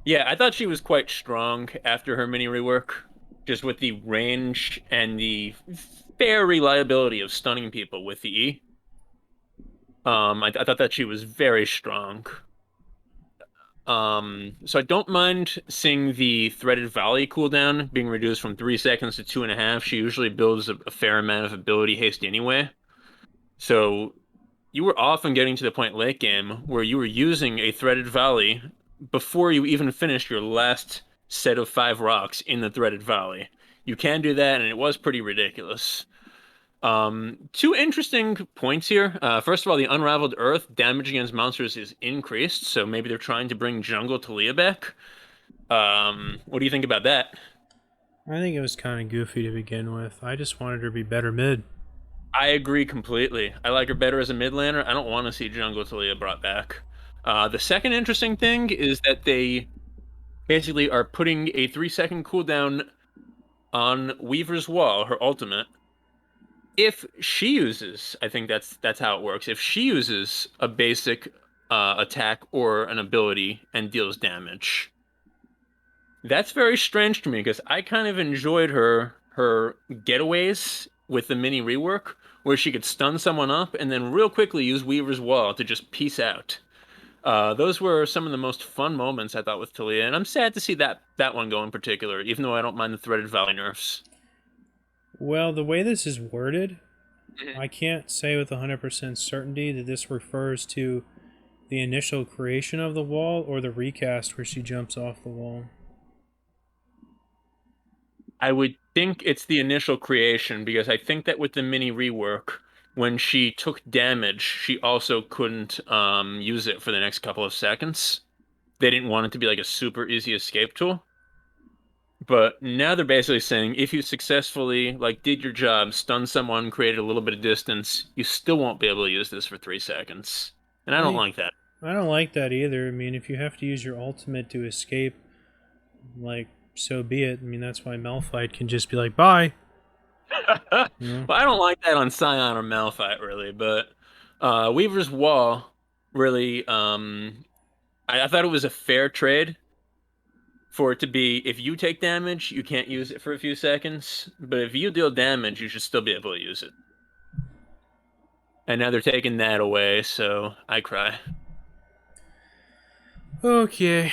Yeah, I thought she was quite strong after her mini rework, just with the range and the fair reliability of stunning people with the E. I thought that she was very strong. So I don't mind seeing the Threaded Volley cooldown being reduced from 3 seconds to 2.5. She usually builds a fair amount of ability haste anyway. So you were often getting to the point late game where you were using a Threaded Volley before you even finished your last set of 5 rocks in the Threaded Volley. You can do that, and it was pretty ridiculous. 2 interesting points here. First of all, the Unraveled Earth damage against monsters is increased, so maybe they're trying to bring Jungle Talia back. What do you think about that? I think it was kind of goofy to begin with. I just wanted her to be better mid. I agree completely. I like her better as a mid laner. I don't want to see Jungle Talia brought back. The second interesting thing is that they basically are putting a 3-second cooldown on Weaver's Wall, her ultimate. If she uses, I think that's how it works. If she uses a basic attack or an ability and deals damage, that's very strange to me because I kind of enjoyed her getaways with the mini rework, where she could stun someone up and then real quickly use Weaver's Wall to just peace out. Those were some of the most fun moments I thought with Talia, and I'm sad to see that one go in particular, even though I don't mind the Threaded Valley nerfs. Well, the way this is worded, I can't say with 100% certainty that this refers to the initial creation of the wall or the recast where she jumps off the wall. I would think it's the initial creation, because I think that with the mini rework, when she took damage, she also couldn't use it for the next couple of seconds. They didn't want it to be like a super easy escape tool. But now they're basically saying if you successfully did your job, stunned someone, created a little bit of distance, you still won't be able to use this for 3 seconds. And I don't like that. I don't like that either. I mean, if you have to use your ultimate to escape, so be it. I mean, that's why Malphite can just be like, bye. Well, I don't like that on Scion or Malphite, really, but Weaver's Wall, really, I thought it was a fair trade for it to be, if you take damage, you can't use it for a few seconds, but if you deal damage, you should still be able to use it. And now they're taking that away, so I cry. Okay,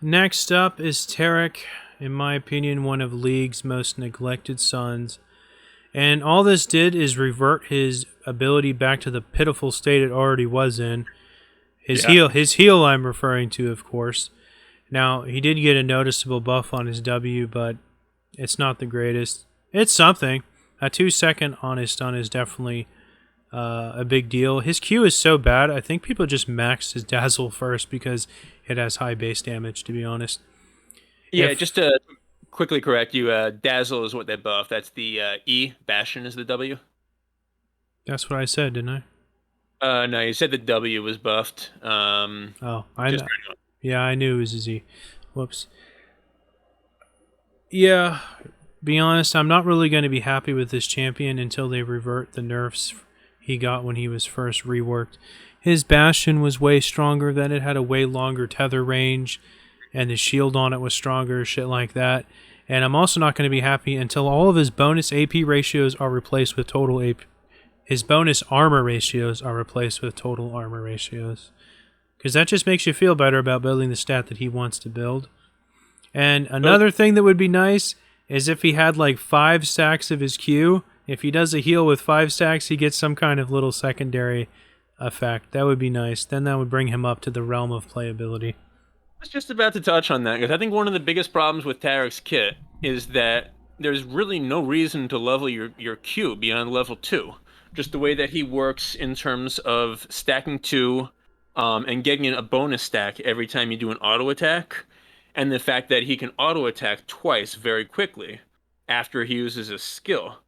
next up is Taric, in my opinion, one of League's most neglected sons. And all this did is revert his ability back to the pitiful state it already was in. His heal I'm referring to, of course. Now, he did get a noticeable buff on his W, but it's not the greatest. It's something. A 2-second on his stun is definitely a big deal. His Q is so bad, I think people just maxed his Dazzle first because it has high base damage, to be honest. Yeah, just to quickly correct you, Dazzle is what they buff. That's the E, Bastion is the W. That's what I said, didn't I? No, you said the W was buffed. I know. Yeah, I knew it was a Z. Whoops. Yeah, be honest, I'm not really going to be happy with this champion until they revert the nerfs he got when he was first reworked. His Bastion was way stronger, then it had a way longer tether range, and the shield on it was stronger, shit like that. And I'm also not going to be happy until all of his bonus AP ratios are replaced with total AP. His bonus armor ratios are replaced with total armor ratios. because that just makes you feel better about building the stat that he wants to build. And another thing that would be nice is if he had like 5 stacks of his Q. If he does a heal with 5 stacks, he gets some kind of little secondary effect. That would be nice. Then that would bring him up to the realm of playability. I was just about to touch on that because I think one of the biggest problems with Tarek's kit is that there's really no reason to level your Q beyond level 2. Just the way that he works in terms of stacking 2 and getting a bonus stack every time you do an auto attack, and the fact that he can auto attack twice very quickly after he uses a skill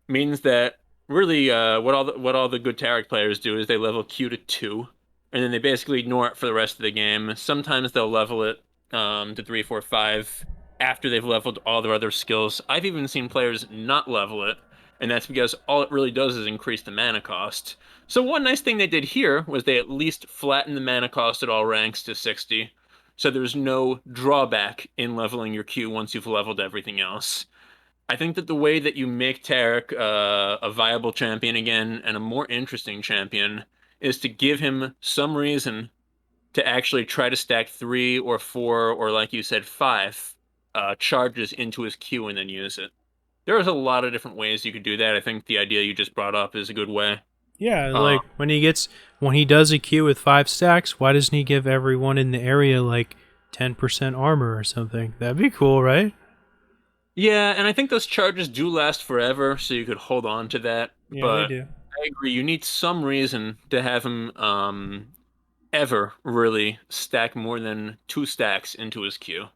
means that really what all the good Tarek players do is they level Q to 2, and then they basically ignore it for the rest of the game. Sometimes they'll level it to 3, 4, 5 after they've leveled all their other skills. I've even seen players not level it, and that's because all it really does is increase the mana cost. So one nice thing they did here was they at least flattened the mana cost at all ranks to 60, so there's no drawback in leveling your Q once you've leveled everything else. I think that the way that you make Tarek a viable champion again and a more interesting champion is to give him some reason to actually try to stack 3 or 4 or, like you said, 5 charges into his Q and then use it. There's a lot of different ways you could do that. I think the idea you just brought up is a good way. Yeah, like when he does a Q with 5 stacks, why doesn't he give everyone in the area like 10% armor or something? That'd be cool, right? Yeah, and I think those charges do last forever, so you could hold on to that. Yeah, but they do. I agree, you need some reason to have him ever really stack more than 2 stacks into his Q.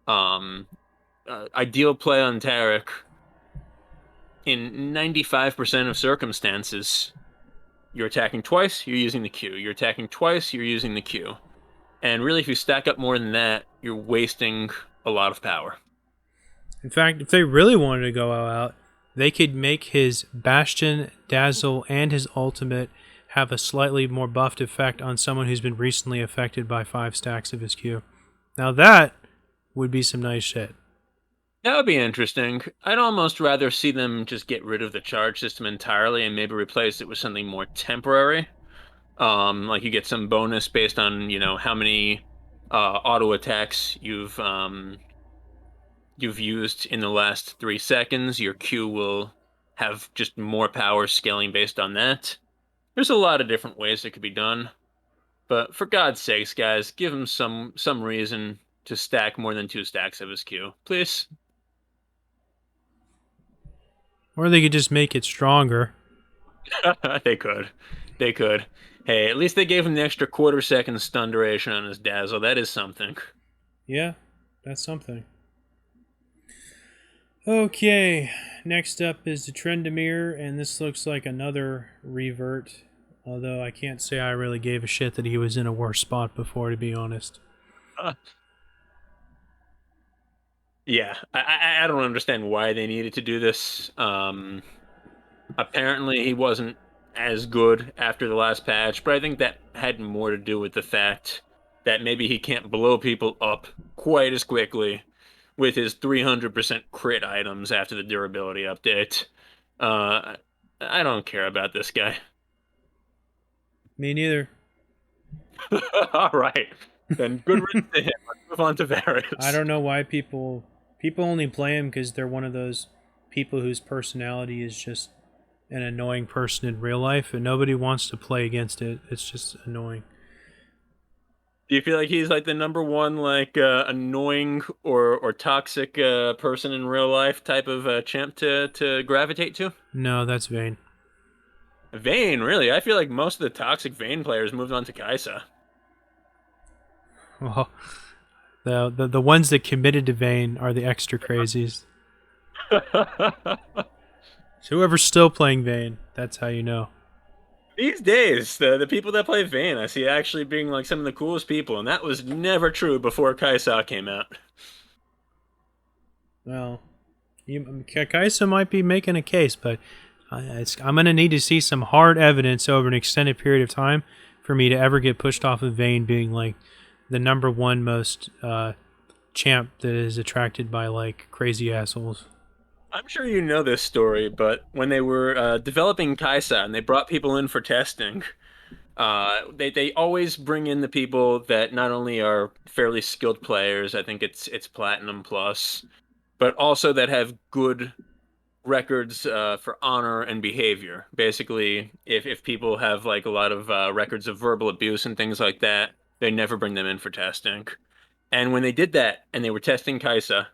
Ideal play on Tarek, in 95% of circumstances, you're attacking twice, you're using the Q. You're attacking twice, you're using the Q. And really, if you stack up more than that, you're wasting a lot of power. In fact, if they really wanted to go all out, they could make his Bastion, Dazzle, and his ultimate have a slightly more buffed effect on someone who's been recently affected by 5 stacks of his Q. Now that would be some nice shit. That would be interesting. I'd almost rather see them just get rid of the charge system entirely and maybe replace it with something more temporary. Like you get some bonus based on, how many auto attacks you've used in the last 3 seconds. Your Q will have just more power scaling based on that. There's a lot of different ways it could be done. But for God's sakes, guys, give him some reason to stack more than 2 stacks of his Q, please. Or they could just make it stronger. They could. Hey, at least they gave him the extra quarter-second stun duration on his Dazzle. That is something. Yeah, that's something. Okay, next up is the Trendemir, and this looks like another revert. Although I can't say I really gave a shit that he was in a worse spot before, to be honest. Yeah, I don't understand why they needed to do this. Apparently he wasn't as good after the last patch, but I think that had more to do with the fact that maybe he can't blow people up quite as quickly with his 300% crit items after the durability update. I don't care about this guy. Me neither. All right. Then good riddance to him. Let's move on to Varus. I don't know why people only play him because they're one of those people whose personality is just an annoying person in real life, and nobody wants to play against it. It's just annoying. Do you feel like he's like the number one annoying or toxic person in real life type of champ to gravitate to? No, that's Vayne. Vayne, really? I feel like most of the toxic Vayne players moved on to Kai'Sa. Well, the ones that committed to Vayne are the extra crazies. So whoever's still playing Vayne, that's how you know. These days, the people that play Vayne, I see actually being like some of the coolest people, and that was never true before Kai'Sa came out. Well, Kai'Sa might be making a case, but I'm going to need to see some hard evidence over an extended period of time for me to ever get pushed off of Vayne being like the number one most champ that is attracted by like crazy assholes. I'm sure you know this story, but when they were developing Kai'Sa and they brought people in for testing, They always bring in the people that not only are fairly skilled players, I think it's Platinum Plus, but also that have good records for honor and behavior. Basically, if people have like a lot of records of verbal abuse and things like that, they never bring them in for testing. And when they did that and they were testing Kaisa,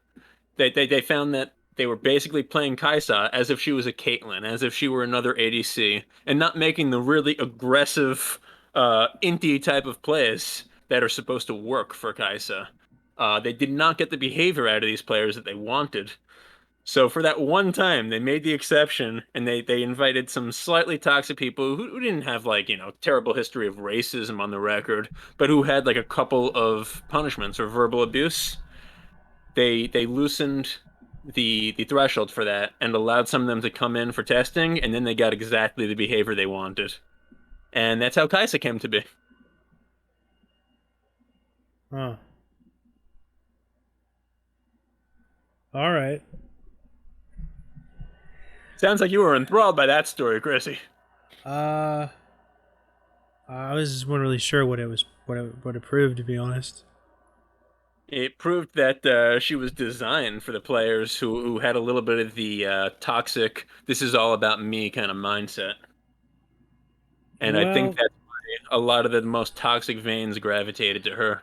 they found that they were basically playing Kaisa as if she was a Caitlyn, as if she were another ADC, and not making the really aggressive, inty type of plays that are supposed to work for Kaisa. They did not get the behavior out of these players that they wanted. So for that one time, they made the exception, and they invited some slightly toxic people who didn't have like terrible history of racism on the record, but who had like a couple of punishments or verbal abuse. They loosened the threshold for that and allowed some of them to come in for testing, and then they got exactly the behavior they wanted, and that's how Kaisa came to be. Huh. All right. Sounds like you were enthralled by that story, Chrissy. Uh, I wasn't really sure what it proved, to be honest. It proved that she was designed for the players who had a little bit of the toxic, this is all about me kind of mindset. And I think Well, that's why a lot of the most toxic veins gravitated to her.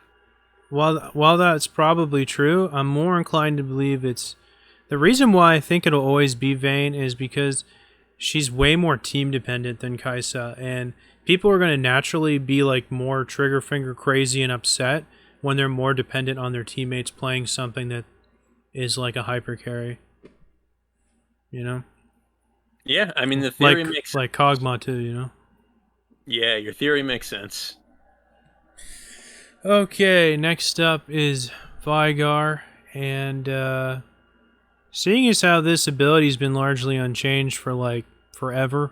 while that's probably true, I'm more inclined to believe it's the reason why I think it'll always be Vayne is because she's way more team dependent than Kaisa, and people are going to naturally be like more trigger finger crazy and upset when they're more dependent on their teammates playing something that is like a hyper carry. You know, Yeah, I mean, the theory like makes like Kog'Maw too. You know. Yeah, your theory makes sense. Okay, next up is Vigar, and seeing as how this ability's been largely unchanged for like forever,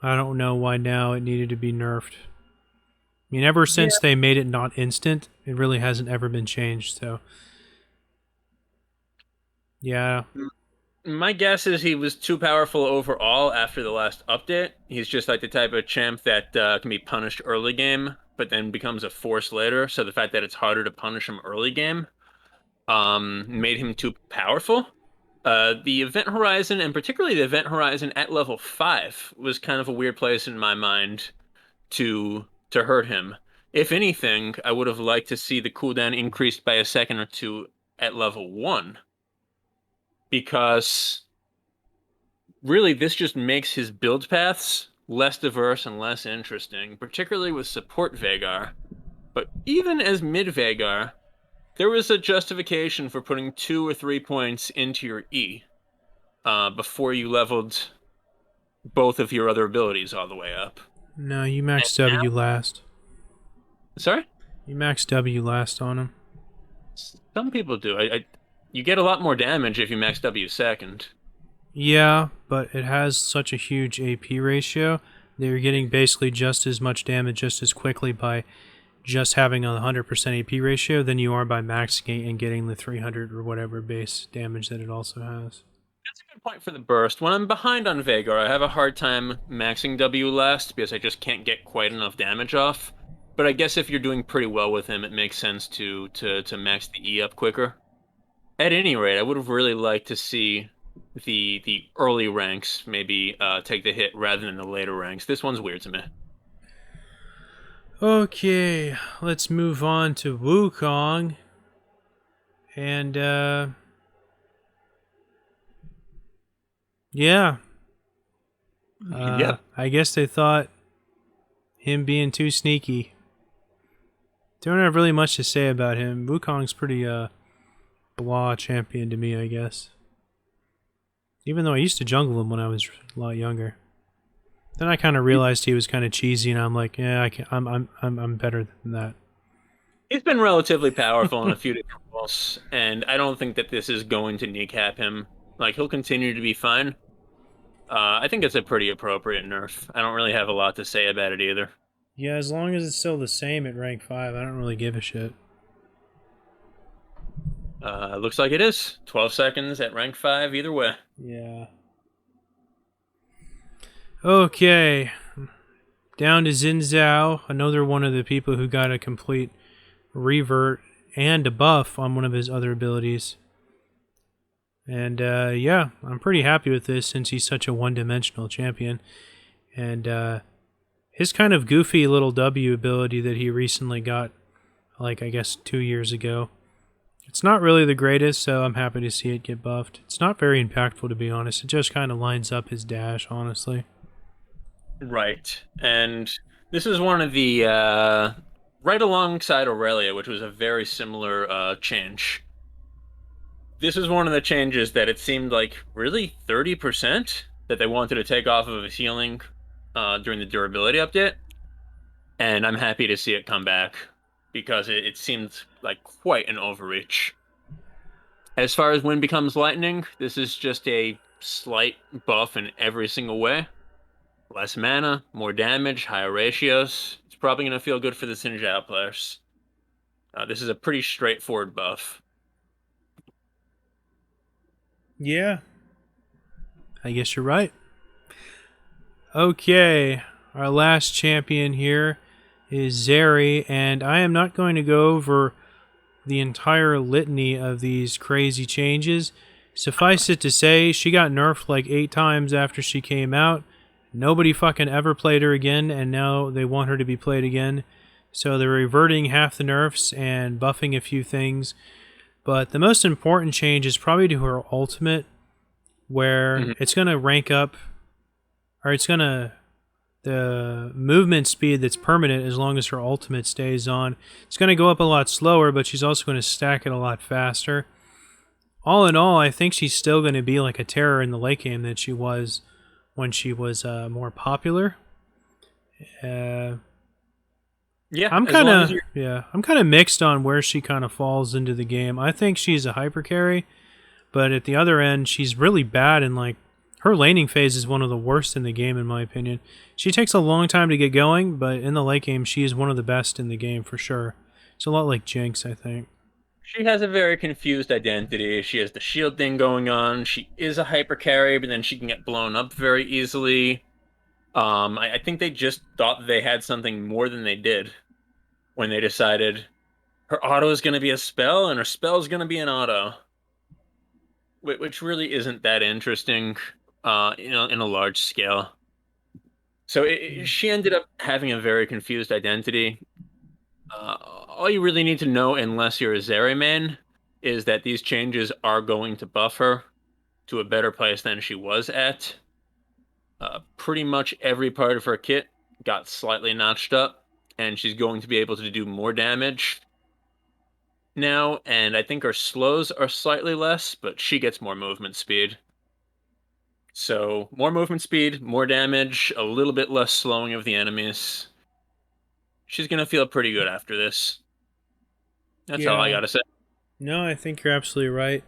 I don't know why now it needed to be nerfed. I mean, ever Yeah. since they made it not instant, it really hasn't ever been changed. So, yeah, My guess is he was too powerful overall after the last update. He's just like the type of champ that can be punished early game, but then becomes a force later. So the fact that it's harder to punish him early game made him too powerful. The Event Horizon, and particularly the Event Horizon at level 5, was kind of a weird place in my mind to hurt him. If anything, I would have liked to see the cooldown increased by a second or two at level 1, because really this just makes his build paths less diverse and less interesting, particularly with support Veigar. But even as mid Veigar, there was a justification for putting 2 or 3 points into your E before you leveled both of your other abilities all the way up. no, you And maxed now, W last. sorry, You maxed W last on him. some people do. You get a lot more damage if you max W second. Yeah, but it has such a huge AP ratio that you're getting basically just as much damage just as quickly by just having a 100% AP ratio than you are by maxing it and getting the 300 or whatever base damage that it also has. That's a good point for the burst. When I'm behind on Veigar, I have a hard time maxing W last because I just can't get quite enough damage off. But I guess if you're doing pretty well with him, it makes sense to max the E up quicker. At any rate, I would have really liked to see the early ranks maybe take the hit rather than the later ranks. This one's weird to me. Okay, let's move on to Wukong. And, yeah. Yep. I guess they thought him being too sneaky. Don't have really much to say about him. Wukong's pretty, blah champion to me, I guess. Even though I used to jungle him when I was a lot younger. Then I kind of realized he was kind of cheesy, and I'm like, yeah, I'm better than that. He's been relatively powerful in a few different roles, and I don't think that this is going to kneecap him. Like, he'll continue to be fine. I think it's a pretty appropriate nerf. I don't really have a lot to say about it either. Yeah, as long as it's still the same at rank 5, I don't really give a shit. Looks like it is. 12 seconds at rank 5 either way. Yeah. Okay. down to Xin Zhao, another one of the people who got a complete revert and a buff on one of his other abilities. And yeah, I'm pretty happy with this since he's such a one-dimensional champion. And his kind of goofy little W ability that he recently got, like I guess 2 years ago, it's not really the greatest, so I'm happy to see it get buffed. It's not very impactful, to be honest. It just kind of lines up his dash, honestly. Right. And this is one of the right alongside Aurelia, which was a very similar change. This is one of the changes that it seemed like really 30% that they wanted to take off of his healing during the durability update. And I'm happy to see it come back because it seemed like quite an overreach. As far as Wind Becomes Lightning, this is just a slight buff in every single way. Less mana, more damage, higher ratios. It's probably going to feel good for the Xin Zhao players. This is a pretty straightforward buff. Yeah. I guess you're right. Okay, our last champion here is Zeri, and I am not going to go over the entire litany of these crazy changes. Suffice it to say, she got nerfed like 8 times after she came out. Nobody fucking ever played her again, and now they want her to be played again. So they're reverting half the nerfs and buffing a few things. But the most important change is probably to her ultimate, where it's going to rank up, or it's going to, the movement speed that's permanent as long as her ultimate stays on. It's going to go up a lot slower, but she's also going to stack it a lot faster. All in all, I think she's still going to be like a terror in the late game that she was when she was more popular. Yeah, I'm kind of mixed on where she kind of falls into the game. I think she's a hyper carry, but at the other end, she's really bad, and like her laning phase is one of the worst in the game, in my opinion. She takes a long time to get going, but in the late game, she is one of the best in the game for sure. It's a lot like Jinx, I think. she has a very confused identity. She has the shield thing going on. She is a hyper carry, but then she can get blown up very easily. I think they just thought they had something more than they did when they decided her auto is going to be a spell and her spell is going to be an auto, which really isn't that interesting, in a large scale. So she ended up having a very confused identity. All you really need to know, unless you're a Zeri main, is that these changes are going to buff her to a better place than she was at. Pretty much every part of her kit got slightly notched up, and she's going to be able to do more damage now, and I think her slows are slightly less, but she gets more movement speed. So, more movement speed, more damage, a little bit less slowing of the enemies. She's going to feel pretty good after this. That's all I gotta say. No, I think you're absolutely right.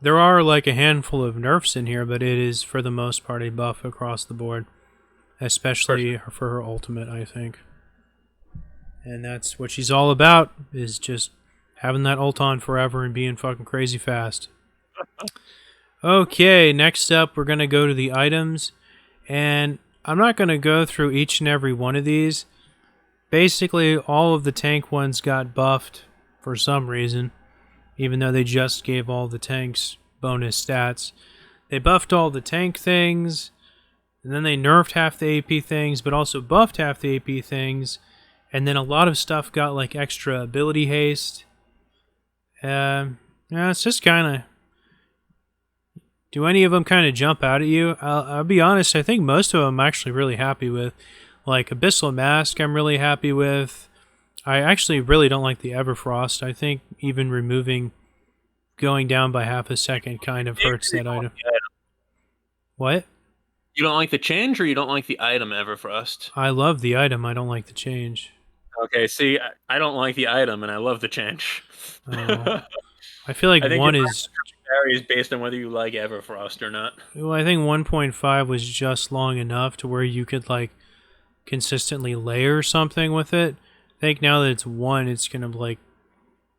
There are like a handful of nerfs in here, but it is for the most part a buff across the board, especially for her ultimate, I think. And that's what she's all about, is just having that ult on forever and being fucking crazy fast. Okay, next up we're going to go to the items, and I'm not going to go through each and every one of these. Basically, all of the tank ones got buffed for some reason, even though they just gave all the tanks bonus stats. They buffed all the tank things, and then they nerfed half the AP things, but also buffed half the AP things, and then a lot of stuff got like extra ability haste. Yeah, it's just kind of... Do any of them kind of jump out at you? I'll be honest, I think most of them I'm actually really happy with. Like Abyssal Mask I'm really happy with. I actually really don't like the Everfrost. I think even removing going down by half a second kind of hurts that item. What? You don't like the change, or you don't like the item Everfrost? I love the item, I don't like the change. Okay, see, I don't like the item, and I love the change. I feel like one is... varies based on whether you like Everfrost or not. Well, I think 1.5 was just long enough to where you could like consistently layer something with it. I think now that it's 1, it's gonna like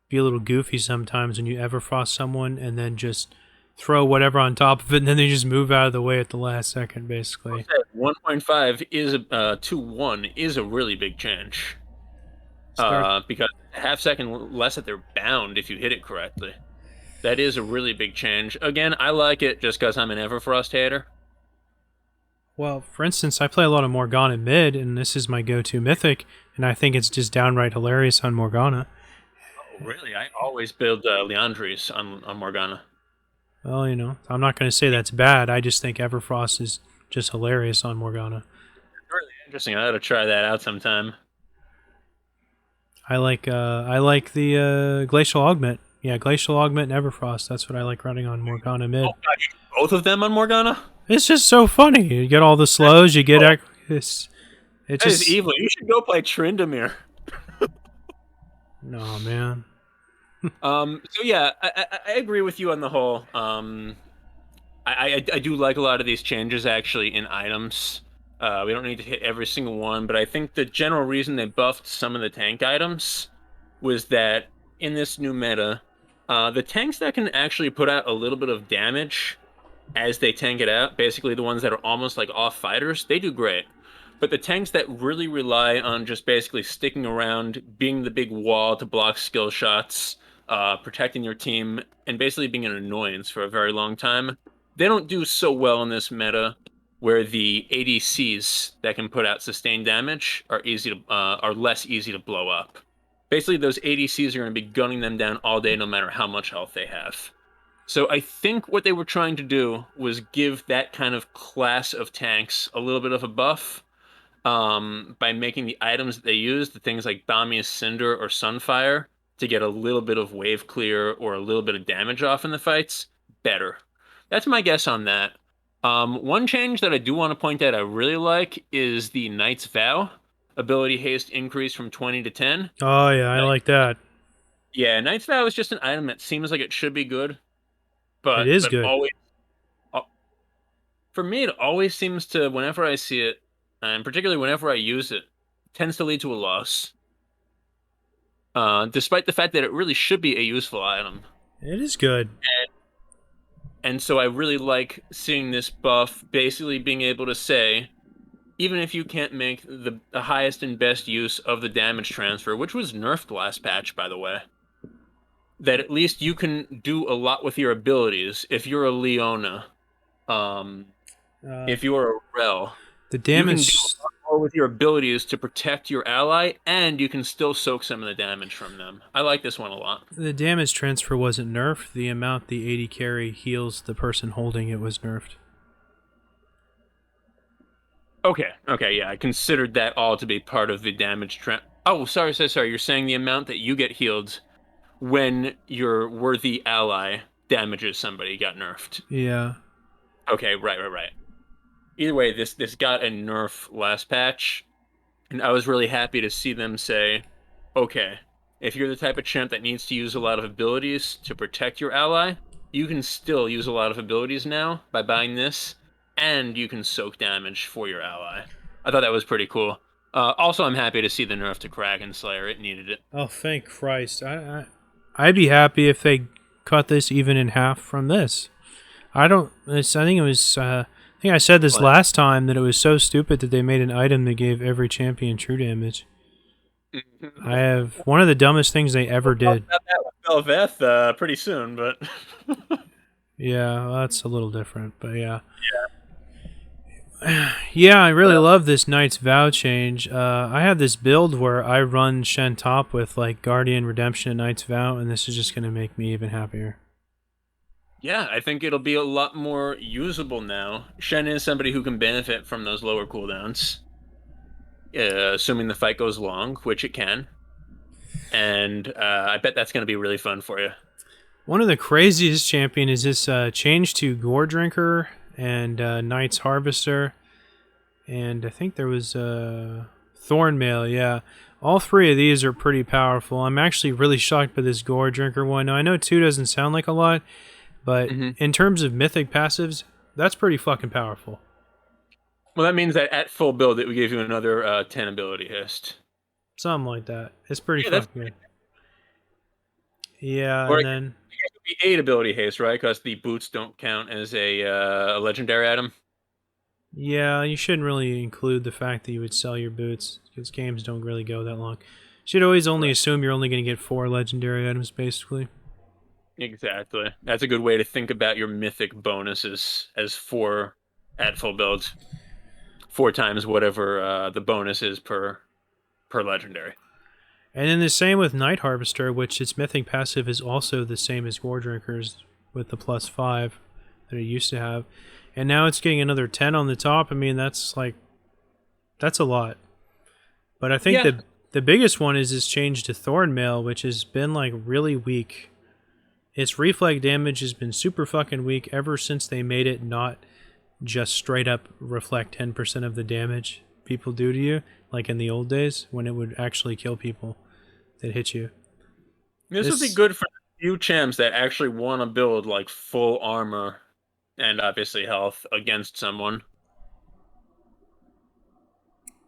be a little goofy sometimes when you Everfrost someone and then just throw whatever on top of it, and then they just move out of the way at the last second, basically. 1.5 is to 1 is a really big change. Start. Because a half second less that they're bound if you hit it correctly. That is a really big change. Again, I like it just because I'm an Everfrost hater. Well, for instance, I play a lot of Morgana mid, and this is my go-to mythic, and I think it's just downright hilarious on Morgana. Oh, really? I always build Leandries on Morgana. Well, I'm not going to say that's bad. I just think Everfrost is just hilarious on Morgana. Really interesting. I ought to try that out sometime. I like the Glacial Augment. Yeah, Glacial Augment and Everfrost. That's what I like running on Morgana Oh, mid. God, you do both of them on Morgana? It's just so funny. You get all the slows. You get it That is just evil. You should go play Tryndamere. no man. So yeah, I agree with you on the whole. I do like a lot of these changes actually in items. We don't need to hit every single one, but I think the general reason they buffed some of the tank items was that in this new meta, the tanks that can actually put out a little bit of damage as they tank it out, basically the ones that are almost like off fighters, they do great. But the tanks that really rely on just basically sticking around, being the big wall to block skill shots, protecting your team, and basically being an annoyance for a very long time, they don't do so well in this meta where the ADCs that can put out sustained damage are less easy to blow up. Basically, those ADCs are going to be gunning them down all day, no matter how much health they have. So I think what they were trying to do was give that kind of class of tanks a little bit of a buff by making the items that they use, the things like Bami's Cinder or Sunfire, to get a little bit of wave clear or a little bit of damage off in the fights, better. That's my guess on that. One change that I do want to point out I really like is the Knight's Vow ability haste increase from 20 to 10. Oh yeah, I like that. Yeah, Knight's Vow is just an item that seems like it should be good, It but is but good. always for me, it always seems to, whenever I see it, and particularly whenever I use it, tends to lead to a loss. Despite the fact that it really should be a useful item. It is good. And so I really like seeing this buff basically being able to say, even if you can't make the highest and best use of the damage transfer, which was nerfed last patch, by the way, that at least you can do a lot with your abilities. If you're a Leona, um, Uh, if you're a Rel, the you can do damage a lot more with your abilities to protect your ally, and you can still soak some of the damage from them. I like this one a lot. the damage transfer wasn't nerfed. The amount the 80 carry heals the person holding it was nerfed. Okay, yeah, I considered that all to be part of the damage trend. Oh, sorry. You're saying the amount that you get healed when your worthy ally damages somebody got nerfed. Yeah. Okay, right. Either way, this got a nerf last patch, and I was really happy to see them say, okay, if you're the type of champ that needs to use a lot of abilities to protect your ally, you can still use a lot of abilities now by buying this, and you can soak damage for your ally. I thought that was pretty cool. Also, I'm happy to see the nerf to Kraken Slayer. It needed it. Oh, thank Christ! I'd be happy if they cut this even in half from this. I don't. I think it was. I think I said this But last time that it was so stupid that they made an item that gave every champion true damage. I have one of the dumbest things they ever we'll talk did. about that with Belveth pretty soon, but Yeah, well, that's a little different, but yeah. Yeah, I really well, love this Knight's Vow change. I have this build where I run Shen top with like Guardian Redemption and Knight's Vow, and this is just going to make me even happier. yeah, I think it'll be a lot more usable now. Shen is somebody who can benefit from those lower cooldowns, assuming the fight goes long, which it can. And I bet that's going to be really fun for you. One of the craziest champion is this change to Gore Drinker and Knight's Harvester, and I think there was Thornmail. Yeah, all three of these are pretty powerful. I'm actually really shocked by this Gore Drinker one. Now I know 2 doesn't sound like a lot, but in terms of mythic passives, that's pretty fucking powerful. Well, that means that at full build, it would give you another 10 ability haste. Something like that. It's pretty Yeah, that's fucking good. Yeah, or and it then could be 8 ability haste, right? Because the boots don't count as a legendary item. Yeah, you shouldn't really include the fact that you would sell your boots, because games don't really go that long. Should always only assume you're only going to get 4 legendary items, basically. Exactly. That's a good way to think about your mythic bonuses as 4 at full builds. 4 times whatever the bonus is per legendary. And then the same with Night Harvester, which its mythic passive is also the same as Gore Drinkers with the +5 that it used to have. And now it's getting another 10 on the top. I mean, that's a lot. But I think Yeah. the biggest one is this change to Thornmail, which has been like really weak. Its reflect damage has been super fucking weak ever since they made it not just straight up reflect 10% of the damage people do to you, like in the old days when it would actually kill people that hit you. This would be This, good for the few champs that actually want to build like full armor and obviously health against someone.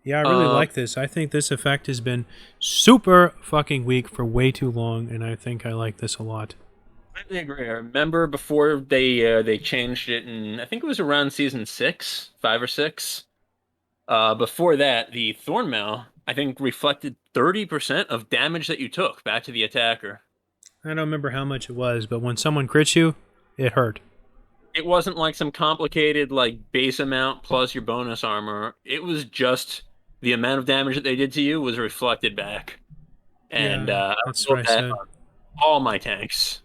yeah, I really Um, like this. I think this effect has been super fucking weak for way too long, and I think I like this a lot. I agree. I remember before they changed it, and I think it was around season 6, 5 or 6. Before that, the Thornmail I think reflected 30% of damage that you took back to the attacker. I don't remember how much it was, but when someone crits you, it hurt. It wasn't like some complicated like base amount plus your bonus armor. It was just the amount of damage that they did to you was reflected back. And Yeah, I would that's what build I that said. on all my tanks.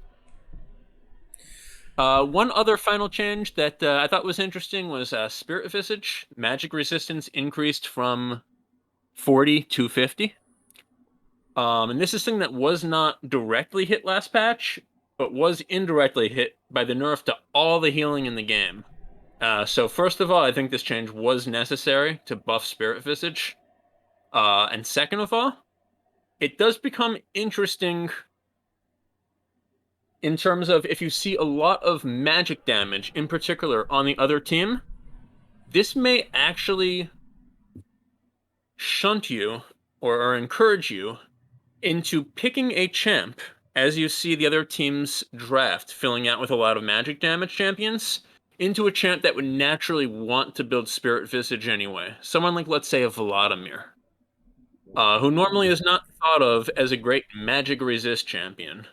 One other final change that I thought was interesting was Spirit Visage. Magic resistance increased from 40 to 50. And this is something that was not directly hit last patch, but was indirectly hit by the nerf to all the healing in the game. So first of all, I think this change was necessary to buff Spirit Visage. And second of all, it does become interesting in terms of if you see a lot of magic damage, in particular on the other team, this may actually shunt you or encourage you into picking a champ as you see the other team's draft filling out with a lot of magic damage champions into a champ that would naturally want to build Spirit Visage anyway. Someone like, let's say, a Vladimir, who normally is not thought of as a great magic resist champion.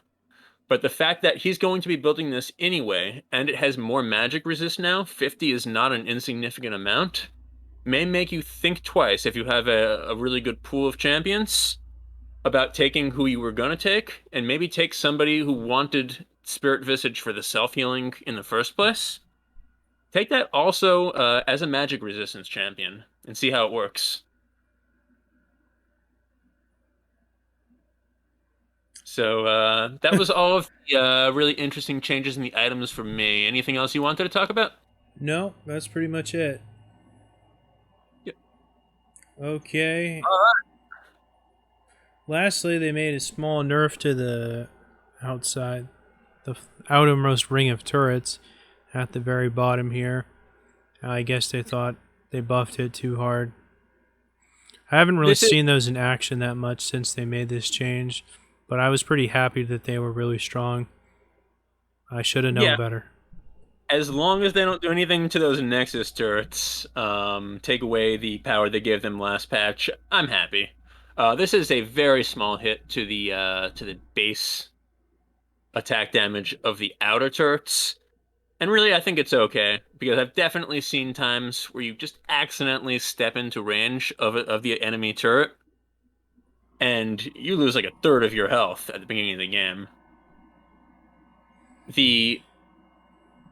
But the fact that he's going to be building this anyway, and it has more magic resist now, 50 is not an insignificant amount, may make you think twice if you have a really good pool of champions about taking who you were going to take, and maybe take somebody who wanted Spirit Visage for the self-healing in the first place. Take that also as a magic resistance champion, and see how it works. So that was all of the really interesting changes in the items for me. Anything else you wanted to talk about? No, that's pretty much it. Yep. Okay. Lastly, they made a small nerf to the outside, the outermost ring of turrets at the very bottom here. I guess they thought they buffed it too hard. I haven't really This is seen those in action that much since they made this change, but I was pretty happy that they were really strong. I should have known yeah. better. As long as they don't do anything to those Nexus turrets, take away the power they gave them last patch, I'm happy. This is a very small hit to the base attack damage of the outer turrets. And really, I think it's okay, because I've definitely seen times where you just accidentally step into range of the enemy turret, and you lose like a third of your health at the beginning of the game. The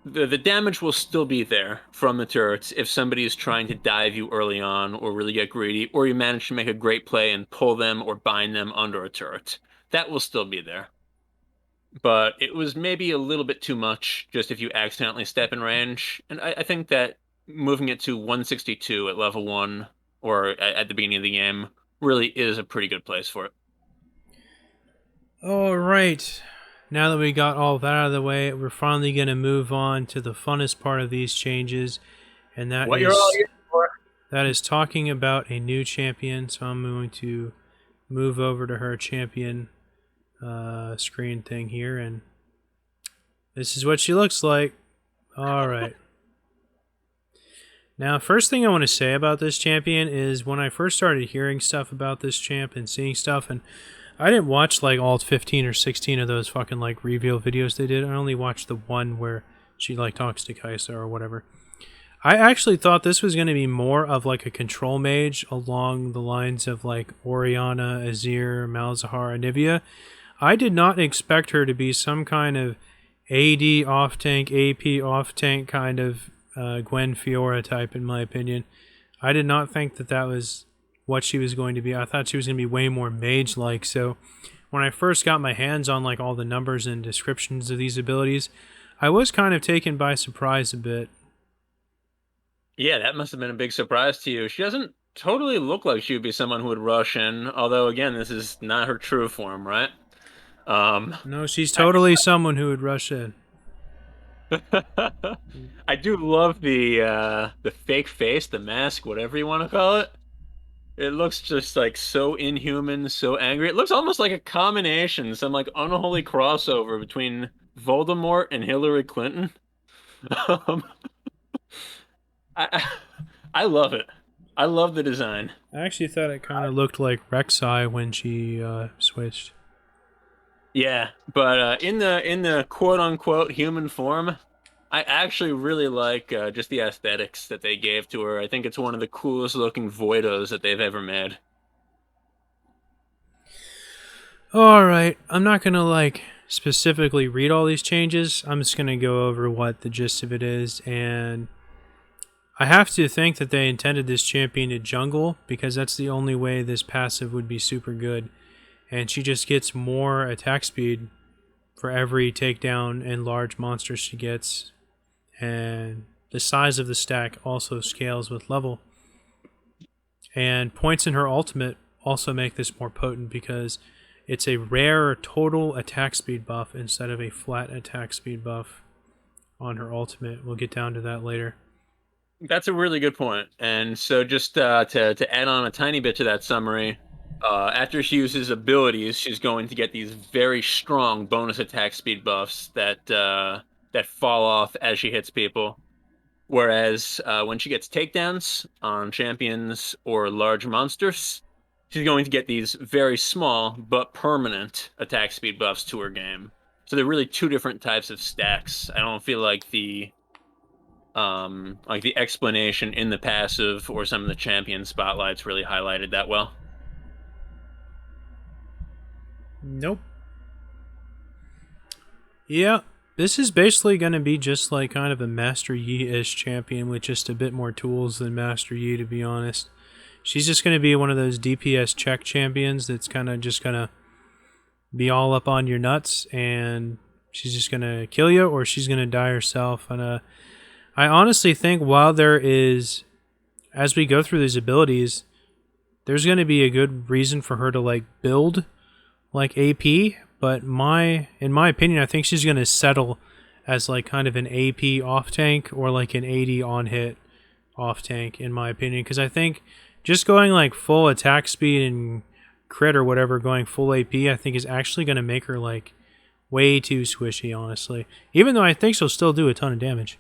the damage will still be there from the turrets if somebody is trying to dive you early on or really get greedy, or you manage to make a great play and pull them or bind them under a turret. That will still be there. But it was maybe a little bit too much just if you accidentally step in range. And I think that moving it to 162 at level 1 or at the beginning of the game really is a pretty good place for it. Alright, now that we got all that out of the way, we're finally going to move on to the funnest part of these changes, and What you're all here for. that is talking about a new champion. So I'm going to move over to her champion screen thing here, and this is what she looks like. Alright. Now, first thing I want to say about this champion is when I first started hearing stuff about this champ and seeing stuff, and I didn't watch like all 15 or 16 of those fucking like reveal videos they did. I only watched the one where she like talks to Kaisa or whatever. I actually thought this was going to be more of like a control mage along the lines of like Orianna, Azir, Malzahar, Anivia. I did not expect her to be some kind of AD off tank, AP off tank kind of Gwen Fiora type, in my opinion. I did not think that that was what she was going to be. I thought she was going to be way more mage-like. So when I first got my hands on like all the numbers and descriptions of these abilities, I was kind of taken by surprise a bit. Yeah, that must have been a big surprise to you. She doesn't totally look like she would be someone who would rush in, although again, this is not her true form, right? Um, No, she's I, totally someone who would rush in. I do love the fake face, the mask, whatever you want to call it. It looks just like so inhuman, so angry. It looks almost like a combination, some like unholy crossover between Voldemort and Hillary Clinton. Um, I I love it. I love the design. I actually thought it kind of looked like Rek'Sai when she switched. Yeah, but in the quote unquote human form, I actually really like just the aesthetics that they gave to her. I think it's one of the coolest looking Voidos that they've ever made. Alright, I'm not gonna like specifically read all these changes. I'm just gonna go over what the gist of it is, and I have to think that they intended this champion to jungle because that's the only way this passive would be super good. And she just gets more attack speed for every takedown and large monster she gets. And the size of the stack also scales with level. And points in her ultimate also make this more potent because it's a rare total attack speed buff instead of a flat attack speed buff on her ultimate. We'll get down to that later. That's a really good point. And so just to add on a tiny bit to that summary, after she uses abilities, she's going to get these very strong bonus attack speed buffs that fall off as she hits people. Whereas when she gets takedowns on champions or large monsters, she's going to get these very small but permanent attack speed buffs to her game. So they're really two different types of stacks. I don't feel like the explanation in the passive or some of the champion spotlights really highlighted that well. Nope. Yeah, this is basically going to be just like kind of a Master Yi-ish champion with just a bit more tools than Master Yi, to be honest. She's just going to be one of those DPS check champions that's kind of just going to be all up on your nuts, and she's just going to kill you or she's going to die herself. And I honestly think while there is, as we go through these abilities, there's going to be a good reason for her to like build like AP, but in my opinion, I think she's going to settle as like kind of an AP off tank or like an AD on hit off tank, in my opinion, because I think just going like full attack speed and crit or whatever, going full AP, I think is actually going to make her like way too squishy, honestly, even though I think she'll still do a ton of damage.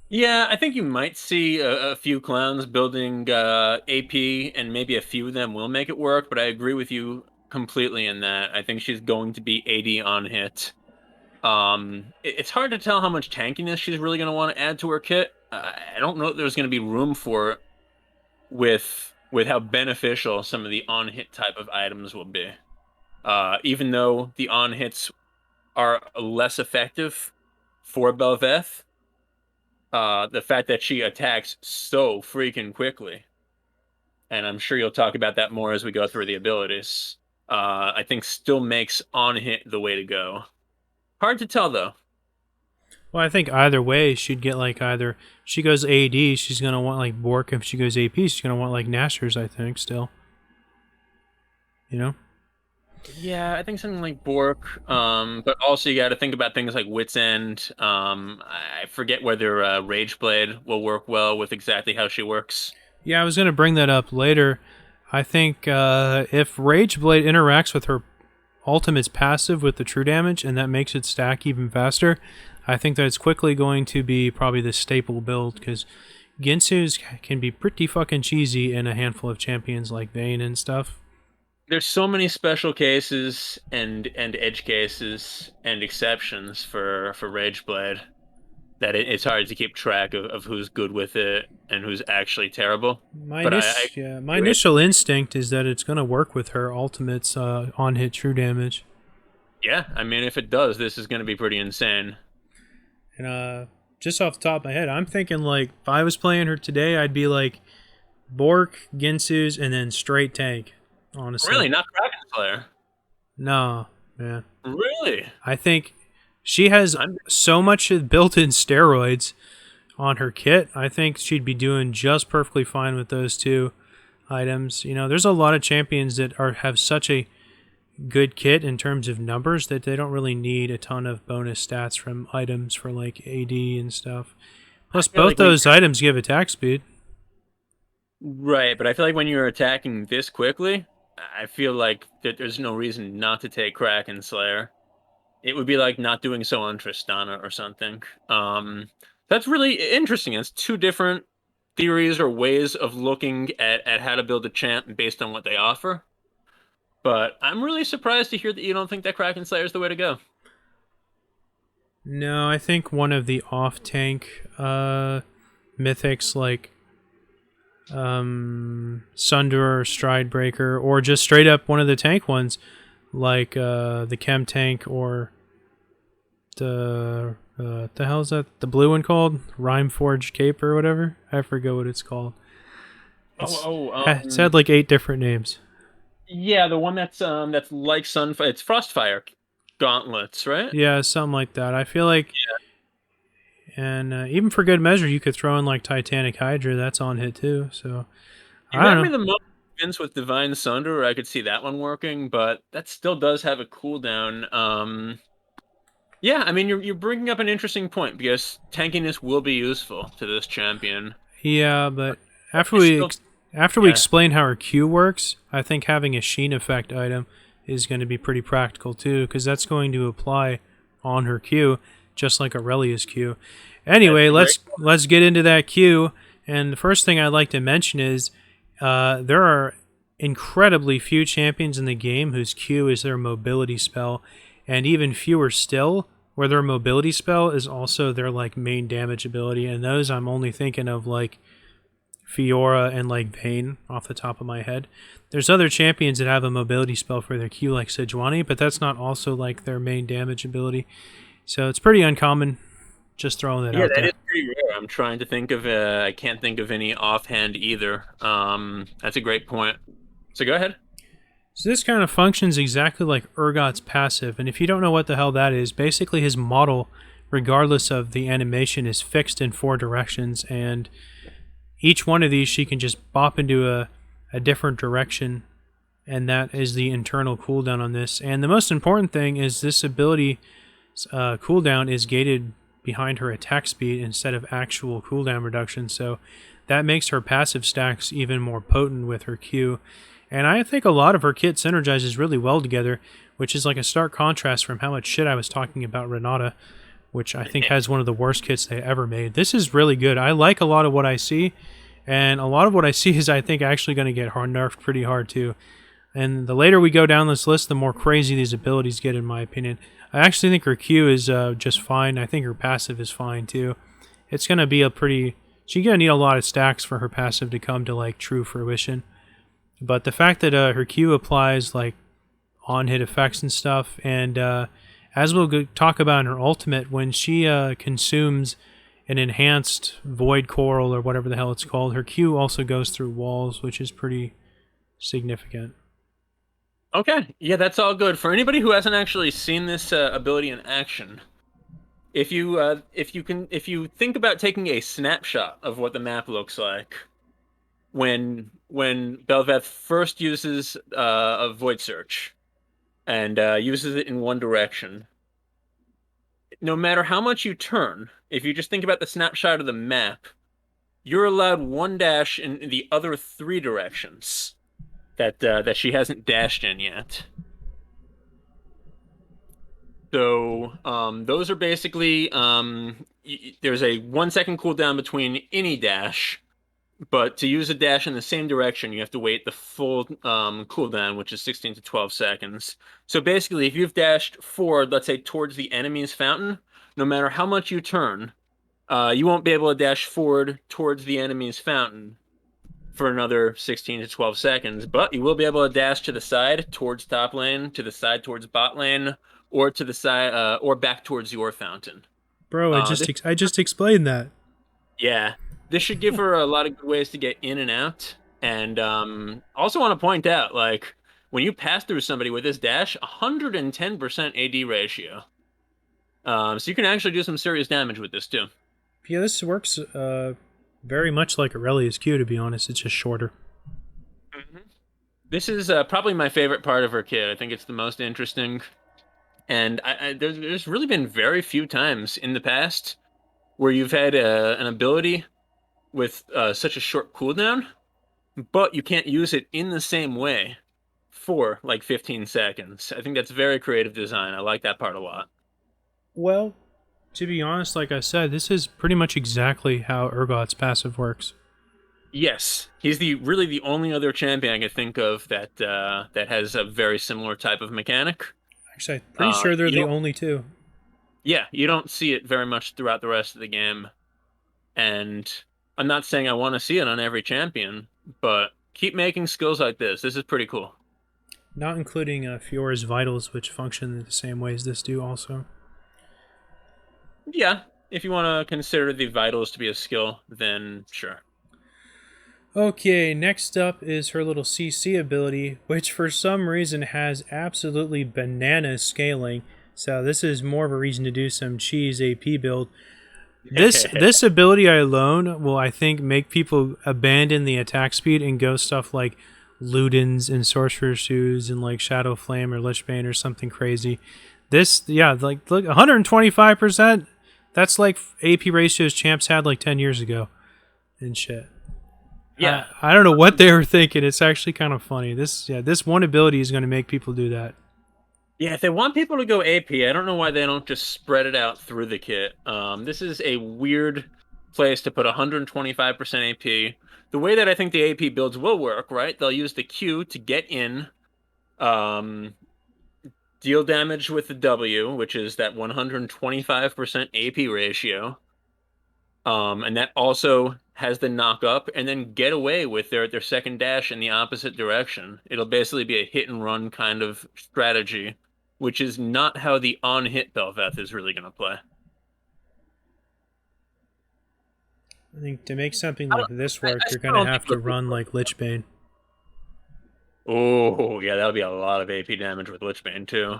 Yeah, I think you might see a few clowns building AP, and maybe a few of them will make it work, but I agree with you completely in that. I think she's going to be AD on hit. It's hard to tell how much tankiness she's really going to want to add to her kit. I don't know if there's going to be room for it with how beneficial some of the on-hit type of items will be. Even though the on-hits are less effective for Bel'Veth, the fact that she attacks so freaking quickly, and I'm sure you'll talk about that more as we go through the abilities, I think still makes on-hit the way to go. Hard to tell, though. Well, I think either way, she'd get like either she goes AD, she's gonna want like Bork. If she goes AP, she's gonna want like Nashor's. I think still, you know. Yeah, I think something like Bork, but also you got to think about things like Wit's End. I forget whether Rageblade will work well with exactly how she works. Yeah, I was gonna bring that up later. I think if Rageblade interacts with her ultimate's passive with the true damage, and that makes it stack even faster, I think that it's quickly going to be probably the staple build, because Ginsu's can be pretty fucking cheesy in a handful of champions like Vayne and stuff. There's so many special cases and edge cases and exceptions for Rageblade that it's hard to keep track of who's good with it and who's actually terrible. But My initial instinct is that it's gonna work with her ultimates on hit true damage. yeah, I mean, if it does, this is going to be pretty insane. And just off the top of my head, I'm thinking like if I was playing her today, I'd be like Bork, Ginsu's, and then straight tank. Honestly, Really, not Kraken Slayer. no, man. Really? I think she has so much built-in steroids on her kit. I think she'd be doing just perfectly fine with those two items. You know, there's a lot of champions that have such a good kit in terms of numbers that they don't really need a ton of bonus stats from items for like AD and stuff. Plus, both those items give attack speed. Right, but I feel like when you're attacking this quickly, I feel like that there's no reason not to take Kraken Slayer. It would be like not doing so on Tristana or something. That's really interesting. It's two different theories or ways of looking at how to build a champ based on what they offer. But I'm really surprised to hear that you don't think that Kraken Slayer is the way to go. No, I think one of the off-tank mythics like Sunder or Stridebreaker, or just straight up one of the tank ones like the Chem Tank or the hell is that? The blue one called? Rhymeforge Cape or whatever? I forget what it's called. It's had like 8 different names. Yeah, the one that's like Sunfire. It's Frostfire Gauntlets, right? Yeah, something like that. I feel like, and even for good measure, you could throw in like Titanic Hydra. That's on hit too. So I don't know. The most convinced with Divine Sunder, I could see that one working, but that still does have a cooldown. Yeah, I mean, you're bringing up an interesting point because tankiness will be useful to this champion. Yeah, but after we explain how her Q works, I think having a Sheen effect item is going to be pretty practical too, because that's going to apply on her Q, just like Aurelia's Q. Anyway, let's get into that Q. And the first thing I'd like to mention is there are incredibly few champions in the game whose Q is their mobility spell, and even fewer still where their mobility spell is also their like main damage ability. And those I'm only thinking of like Fiora and like Vayne off the top of my head. There's other champions that have a mobility spell for their Q like Sejuani, but that's not also like their main damage ability. So it's pretty uncommon. Just throwing that out there. Yeah, that is pretty rare. I'm trying to think of I can't think of any offhand either. That's a great point. So go ahead. So this kind of functions exactly like Urgot's passive, and if you don't know what the hell that is, basically his model, regardless of the animation, is fixed in 4 directions, and each one of these she can just bop into a different direction, and that is the internal cooldown on this. And the most important thing is this ability cooldown is gated behind her attack speed instead of actual cooldown reduction, so that makes her passive stacks even more potent with her Q. And I think a lot of her kit synergizes really well together, which is like a stark contrast from how much shit I was talking about Renata, which I think has one of the worst kits they ever made. This is really good. I like a lot of what I see, and a lot of what I see is I think actually going to get nerfed pretty hard too. And the later we go down this list, the more crazy these abilities get, in my opinion. I actually think her Q is just fine. I think her passive is fine too. It's going to be she's going to need a lot of stacks for her passive to come to like true fruition. But the fact that her Q applies like on-hit effects and stuff, and as we'll talk about in her ultimate, when she consumes an enhanced Void Coral or whatever the hell it's called, her Q also goes through walls, which is pretty significant. Okay, yeah, that's all good. For anybody who hasn't actually seen this ability in action, if you think about taking a snapshot of what the map looks like when Bel'Veth first uses a Void Search and uses it in one direction, no matter how much you turn, if you just think about the snapshot of the map, you're allowed 1 dash in the other 3 directions that she hasn't dashed in yet. So those are basically there's a 1 second cooldown between any dash, but to use a dash in the same direction, you have to wait the full cooldown, which is 16 to 12 seconds. So basically, if you've dashed forward, let's say towards the enemy's fountain, no matter how much you turn, you won't be able to dash forward towards the enemy's fountain for another 16 to 12 seconds, but you will be able to dash to the side towards top lane, to the side towards bot lane, or to the side, or back towards your fountain. Bro, This, I just explained that. yeah, this should give her a lot of good ways to get in and out. And also want to point out, like, when you pass through somebody with this dash, 110% AD ratio. So you can actually do some serious damage with this too. Yeah, this works very much like Aurelia's Q, to be honest. It's just shorter. Mhm. This is probably my favorite part of her kit. I think it's the most interesting. And there's really been very few times in the past where you've had an ability with such a short cooldown, but you can't use it in the same way for like 15 seconds. I think that's very creative design. I like that part a lot. Well, to be honest, like I said, this is pretty much exactly how Urgot's passive works. Yes, he's really the only other champion I can think of that that has a very similar type of mechanic. Actually, I'm pretty sure they're You the don't, only two. yeah, you don't see it very much throughout the rest of the game. And I'm not saying I want to see it on every champion, but keep making skills like this. This is pretty cool. Not including Fiora's vitals, which function in the same way as this do also. Yeah, if you want to consider the vitals to be a skill, then sure. Okay, next up is her little CC ability, which for some reason has absolutely banana scaling. So this is more of a reason to do some cheese AP build. This ability alone will, I think, make people abandon the attack speed and go stuff like Ludens and Sorcerer's Shoes and like Shadow Flame or Lichbane or something crazy. This, yeah, like look, 125%. That's like AP ratios champs had like 10 years ago and shit. Yeah. I don't know what they were thinking. It's actually kind of funny. This one ability is going to make people do that. Yeah, if they want people to go AP, I don't know why they don't just spread it out through the kit. This is a weird place to put 125% AP. The way that I think the AP builds will work, right? They'll use the Q to get in, um, deal damage with the W, which is that 125% AP ratio. And that also has the knock up, and then get away with their second dash in the opposite direction. It'll basically be a hit and run kind of strategy, which is not how the on hit Bel'Veth is really going to play. I think to make something like this work, I you're still going to don't have think to run like Lichbane. Oh, yeah, that'll be a lot of AP damage with Lichbane too.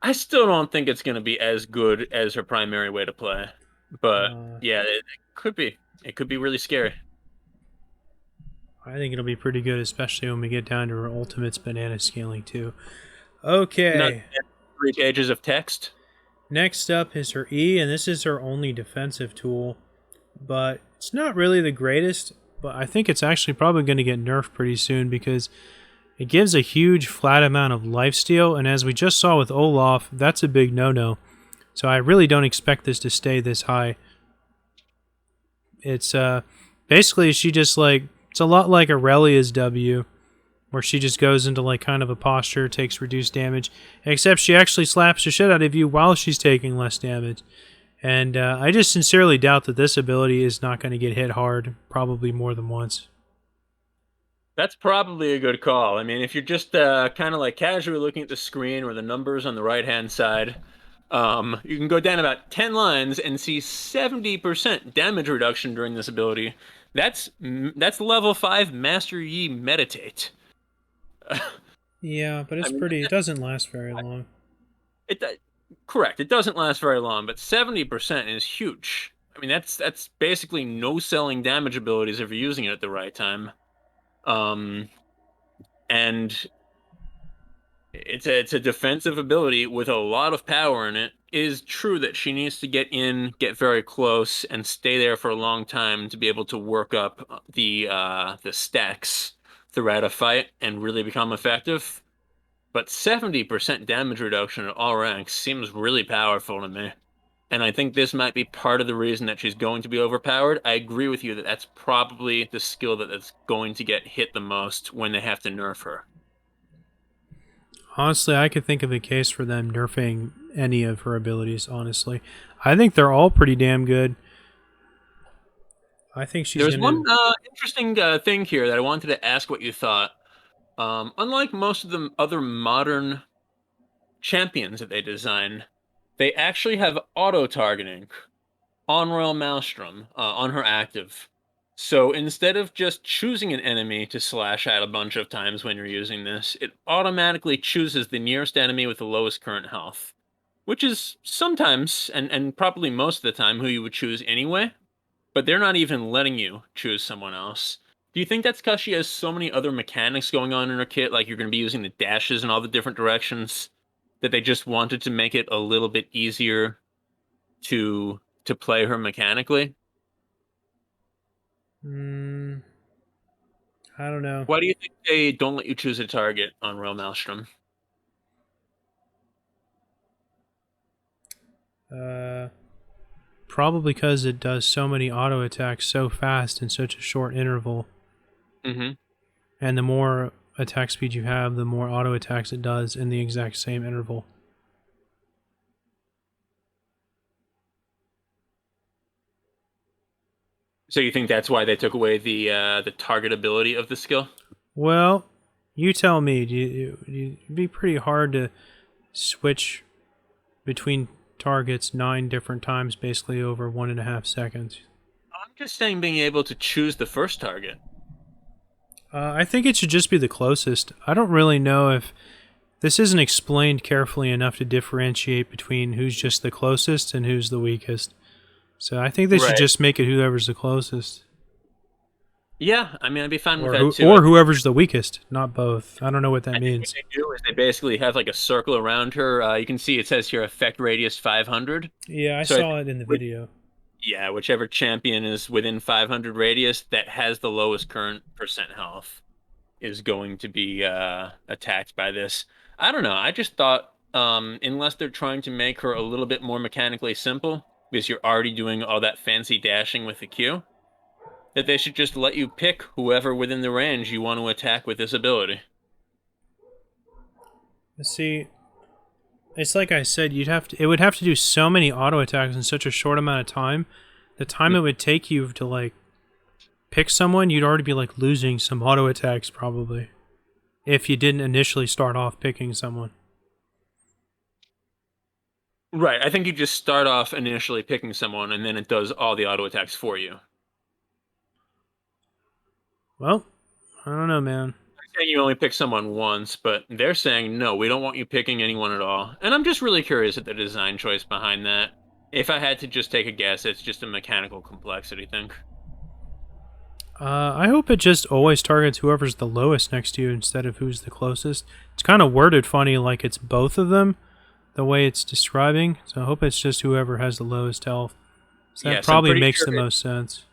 I still don't think it's going to be as good as her primary way to play. But yeah, it could be. It could be really scary. I think it'll be pretty good, especially when we get down to her ultimate's banana scaling too. Okay. Not 3 pages of text. Next up is her E, and this is her only defensive tool. But it's not really the greatest, but I think it's actually probably going to get nerfed pretty soon because it gives a huge flat amount of lifesteal, and as we just saw with Olaf, that's a big no-no. So I really don't expect this to stay this high. It's basically she just like, it's a lot like Aurelia's W, where she just goes into like kind of a posture, takes reduced damage, except she actually slaps the shit out of you while she's taking less damage. And I just sincerely doubt that this ability is not going to get hit hard, probably more than once. That's probably a good call. I mean, if you're just kind of like casually looking at the screen or the numbers on the right-hand side, you can go down about 10 lines and see 70% damage reduction during this ability. That's level 5 Master Yi Meditate. Yeah, but it's pretty. It doesn't last very long. Correct. It doesn't last very long, but 70% is huge. I mean, that's basically no selling damage abilities if you're using it at the right time. And it's a defensive ability with a lot of power in it. It is true that she needs to get in, get very close, and stay there for a long time to be able to work up the stacks throughout a fight and really become effective. But 70% damage reduction at all ranks seems really powerful to me. And I think this might be part of the reason that she's going to be overpowered. I agree with you that that's probably the skill that's going to get hit the most when they have to nerf her. Honestly, I could think of a case for them nerfing any of her abilities, honestly. I think they're all pretty damn good. I think she's There's going one to... interesting thing here that I wanted to ask what you thought. Unlike most of the other modern champions that they design, they actually have auto-targeting on Royal Maelstrom, on her active. So instead of just choosing an enemy to slash at a bunch of times when you're using this, it automatically chooses the nearest enemy with the lowest current health. Which is sometimes, and probably most of the time, who you would choose anyway. But they're not even letting you choose someone else. Do you think that's because she has so many other mechanics going on in her kit, like you're going to be using the dashes in all the different directions, that they just wanted to make it a little bit easier to play her mechanically? I don't know. Why do you think they don't let you choose a target on Royal Maelstrom? Probably because it does so many auto attacks so fast in such a short interval. Mm-hmm. And the more attack speed you have, the more auto attacks it does in the exact same interval. So you think that's why they took away the target ability of the skill? Well, you tell me. It'd be pretty hard to switch between targets 9 different times, basically over 1.5 seconds. I'm just saying being able to choose the first target. I think it should just be the closest. I don't really know if this isn't explained carefully enough to differentiate between who's just the closest and who's the weakest. So I think they should Right. just make it whoever's the closest. Yeah, I mean, I'd be fine with Or, that too. or whoever's the weakest, not both. I don't know what that I think what means. they do is they basically have like a circle around her. You can see it says here effect radius 500. Yeah, I So I saw think it in the video. yeah, whichever champion is within 500 radius that has the lowest current percent health is going to be attacked by this. I don't know. I just thought, unless they're trying to make her a little bit more mechanically simple, because you're already doing all that fancy dashing with the Q, that they should just let you pick whoever within the range you want to attack with this ability. See, it's like I said, it would have to do so many auto attacks in such a short amount of time. The time it would take you to like pick someone, you'd already be like losing some auto attacks probably. If you didn't initially start off picking someone. Right. I think you just start off initially picking someone, and then it does all the auto attacks for you. Well, I don't know, man. They're saying you only pick someone once, but they're saying no, we don't want you picking anyone at all. And I'm just really curious at the design choice behind that. If I had to just take a guess, it's just a mechanical complexity thing. I hope it just always targets whoever's the lowest next to you instead of who's the closest. It's kind of worded funny, like it's both of them, the way it's describing. So I hope it's just whoever has the lowest health. So that Yes, I'm probably pretty makes sure the most sense.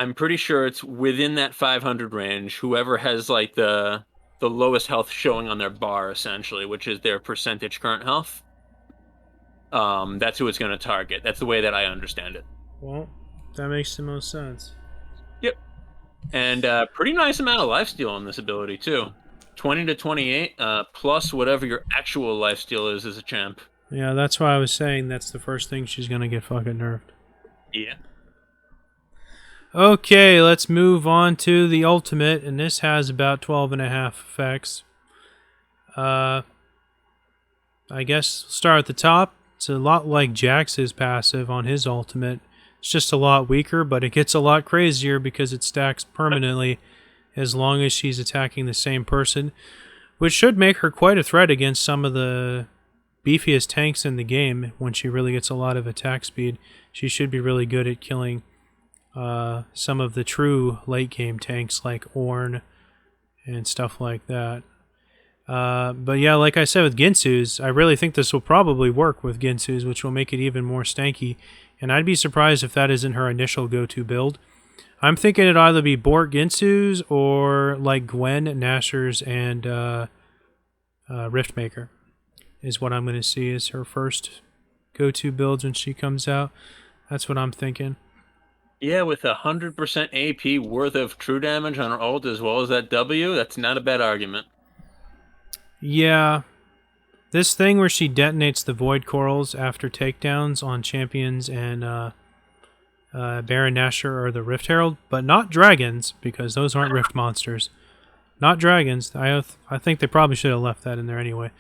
I'm pretty sure it's within that 500 range. Whoever has like the lowest health showing on their bar, essentially, which is their percentage current health. That's who it's going to target. That's the way that I understand it. Well, that makes the most sense. Yep. And pretty nice amount of lifesteal on this ability too. 20 to 28, plus whatever your actual lifesteal is as a champ. Yeah, that's why I was saying that's the first thing she's gonna get fucking nerfed. Yeah. Okay, let's move on to the ultimate, and this has about 12.5 effects. I guess start at the top. It's a lot like Jax's passive on his ultimate. It's just a lot weaker, but it gets a lot crazier because it stacks permanently as long as she's attacking the same person, which should make her quite a threat against some of the beefiest tanks in the game. When she really gets a lot of attack speed, she should be really good at killing some of the true late game tanks like Ornn and stuff like that. But yeah, like I said with Ginsu's, I really think this will probably work with Ginsu's, which will make it even more stanky. And I'd be surprised if that isn't her initial go-to build. I'm thinking it'd either be Bork Ginsu's or like Gwen, Nashor's, and Riftmaker is what I'm going to see as her first go-to builds when she comes out. That's what I'm thinking. Yeah, with 100% AP worth of true damage on her ult as well as that W, that's not a bad argument. Yeah. This thing where she detonates the Void Corals after takedowns on champions and Baron Nashor or the Rift Herald, but not dragons, because those aren't Rift monsters. Not dragons. I think they probably should have left that in there anyway.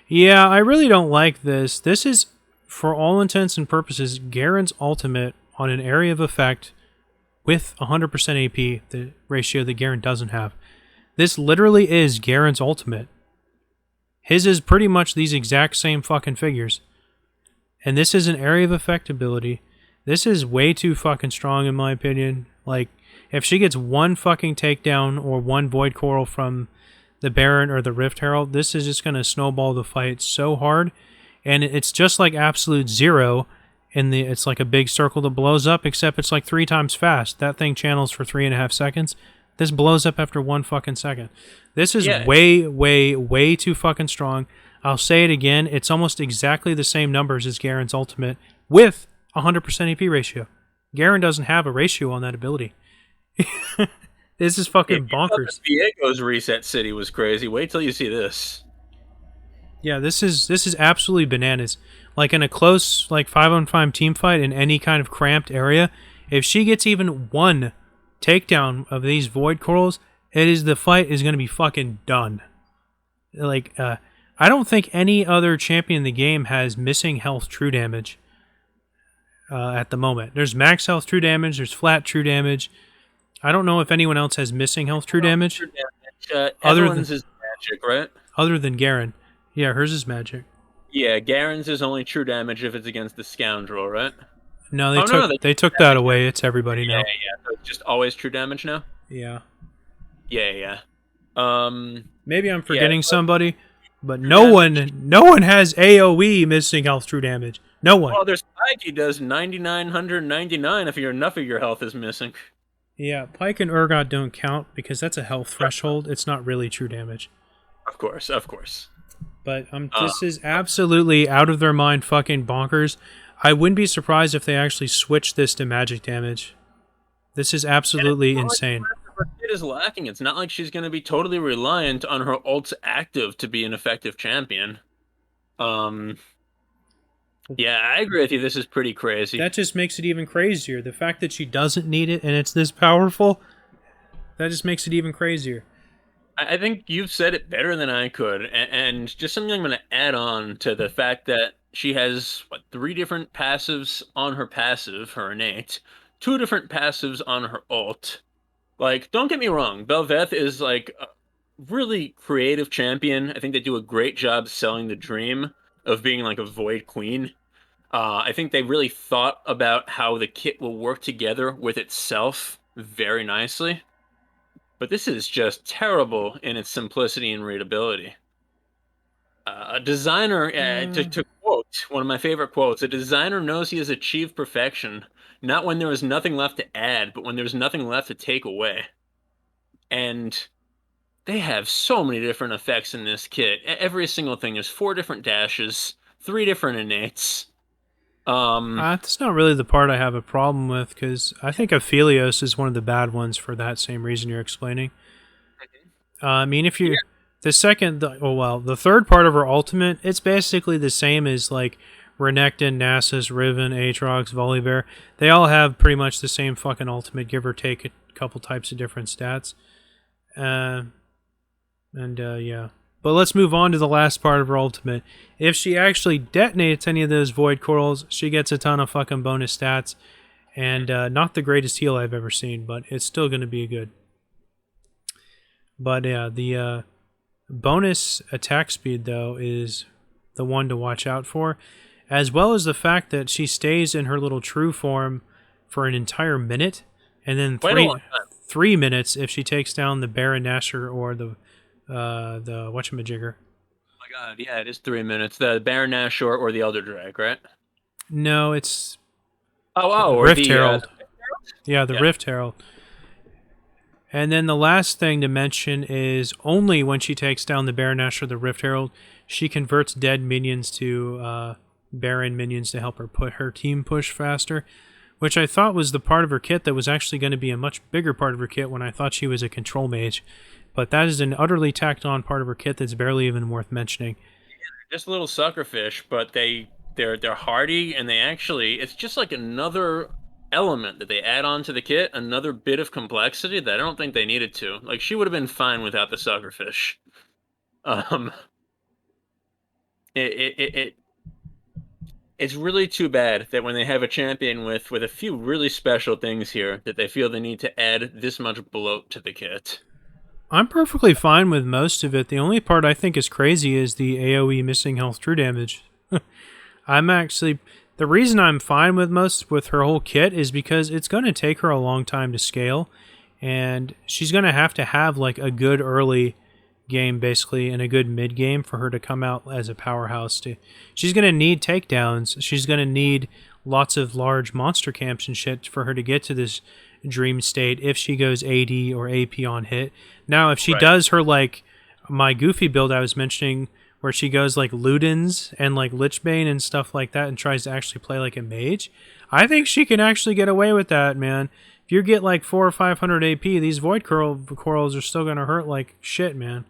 Yeah, I really don't like this. This is, for all intents and purposes, Garen's ultimate on an area of effect with 100% AP, the ratio that Garen doesn't have. This literally is Garen's ultimate. His is pretty much these exact same fucking figures. And this is an area of effect ability. This is way too fucking strong in my opinion. Like, if she gets one fucking takedown or one Void Coral from the Baron or the Rift Herald, this is just going to snowball the fight so hard. And it's just like Absolute Zero. It's like a big circle that blows up, except it's like 3 times fast. That thing channels for 3.5 seconds. This blows up after 1 fucking second. This is way, way, way too fucking strong. I'll say it again. It's almost exactly the same numbers as Garen's ultimate with 100% AP ratio. Garen doesn't have a ratio on that ability. This is fucking bonkers. Diego's Reset City was crazy. Wait till you see this. Yeah, this is absolutely bananas. Like in a close, like 5-on-5 team fight in any kind of cramped area, if she gets even one takedown of these Void Corals, the fight is going to be fucking done. Like, I don't think any other champion in the game has missing health true damage at the moment. There's max health true damage, there's flat true damage. I don't know if anyone else has missing health true damage. Everyone's is magic, right? Other than Garen. Yeah, hers is magic. Yeah, Garen's is only true damage if it's against the Scoundrel, right? No, they took that away. It's everybody now. Yeah. So it's just always true damage now? Yeah. Yeah. Maybe I'm forgetting somebody, but no one has AoE missing health true damage. No one. Well, there's Pyke. He does 9,999 if enough of your health is missing. Yeah, Pyke and Urgot don't count because that's a health threshold. It's not really true damage. Of course. But this is absolutely out of their mind fucking bonkers. I wouldn't be surprised if they actually switched this to magic damage. This is absolutely insane. Her kit is lacking. It's not like she's going to be totally reliant on her ults active to be an effective champion. Yeah, I agree with you. This is pretty crazy. That just makes it even crazier. The fact that she doesn't need it and it's this powerful, that just makes it even crazier. I think you've said it better than I could, and just something I'm going to add on to the fact that she has, 3 different passives on her passive, her innate, 2 different passives on her ult. Like, don't get me wrong, Bel'Veth is, like, a really creative champion. I think they do a great job selling the dream of being, like, a Void Queen. I think they really thought about how the kit will work together with itself very nicely. But this is just terrible in its simplicity and readability. A designer, to quote one of my favorite quotes, a designer knows he has achieved perfection, not when there is nothing left to add, but when there's nothing left to take away. And they have so many different effects in this kit. Every single thing. There's 4 different dashes, 3 different innates. That's not really the part I have a problem with, because I think Aphelios is one of the bad ones for that same reason you're explaining. I mean, if you... The third part of her ultimate, it's basically the same as, like, Renekton, Nasus, Riven, Aatrox, Volibear. They all have pretty much the same fucking ultimate, give or take a couple types of different stats. Yeah. But let's move on to the last part of her ultimate. If she actually detonates any of those Void Corals, she gets a ton of fucking bonus stats. And not the greatest heal I've ever seen, but it's still going to be good. But yeah, the bonus attack speed, though, is the one to watch out for. As well as the fact that she stays in her little true form for an entire minute. And then 3 minutes if she takes down the Baron Nashor or the whatchamajigger. Oh my god, yeah, it is 3 minutes. The Baron Nashor or the Elder Drag, right? No, it's... or Rift the Herald. Rift Herald. And then the last thing to mention is only when she takes down the Baron Nashor or the Rift Herald, she converts dead minions to Baron minions to help her put her team push faster, which I thought was the part of her kit that was actually going to be a much bigger part of her kit when I thought she was a control mage. But that is an utterly tacked on part of her kit that's barely even worth mentioning. Just little suckerfish, but they're hardy, and they actually, it's just like another element that they add on to the kit, another bit of complexity that I don't think they needed to. Like, she would have been fine without the suckerfish. Um, it it's really too bad that when they have a champion with a few really special things here, that they feel the need to add this much bloat to the kit. I'm perfectly fine with most of it. The only part I think is crazy is the AoE missing health true damage. I'm actually the reason I'm fine with most with her whole kit is because it's going to take her a long time to scale, and she's going to have like a good early game basically and a good mid game for her to come out as a powerhouse. She's going to need takedowns. She's going to need lots of large monster camps and shit for her to get to this dream state if she goes AD or AP on hit. Now, if she does her like my goofy build I was mentioning, where she goes like Ludens and like Lichbane and stuff like that and tries to actually play like a mage, I think she can actually get away with that, man. If you get like 400 or 500 AP, these Void Corals are still going to hurt like shit, man.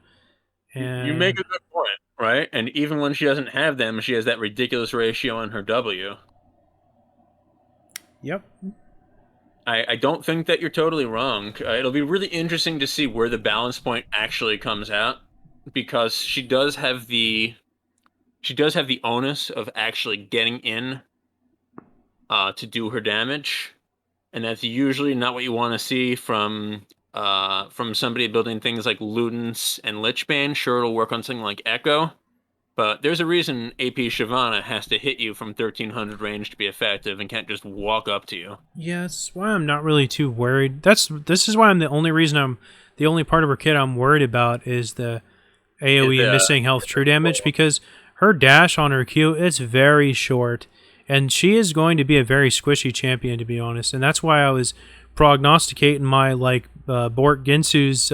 And you make a good point, right? And even when she doesn't have them, she has that ridiculous ratio on her W. Yep. I don't think that you're totally wrong. It'll be really interesting to see where the balance point actually comes out, because she does have the onus of actually getting in to do her damage, and that's usually not what you want to see from somebody building things like Ludens and Lichbane. Sure, it'll work on something like Echo, but there's a reason AP Shyvana has to hit you from 1300 range to be effective and can't just walk up to you. Yeah, that's why I'm not really too worried. This is why the only part of her kit I'm worried about is the AoE and missing health true damage, because her dash on her Q is very short, and she is going to be a very squishy champion, to be honest. And that's why I was prognosticating my like Bork Ginsu's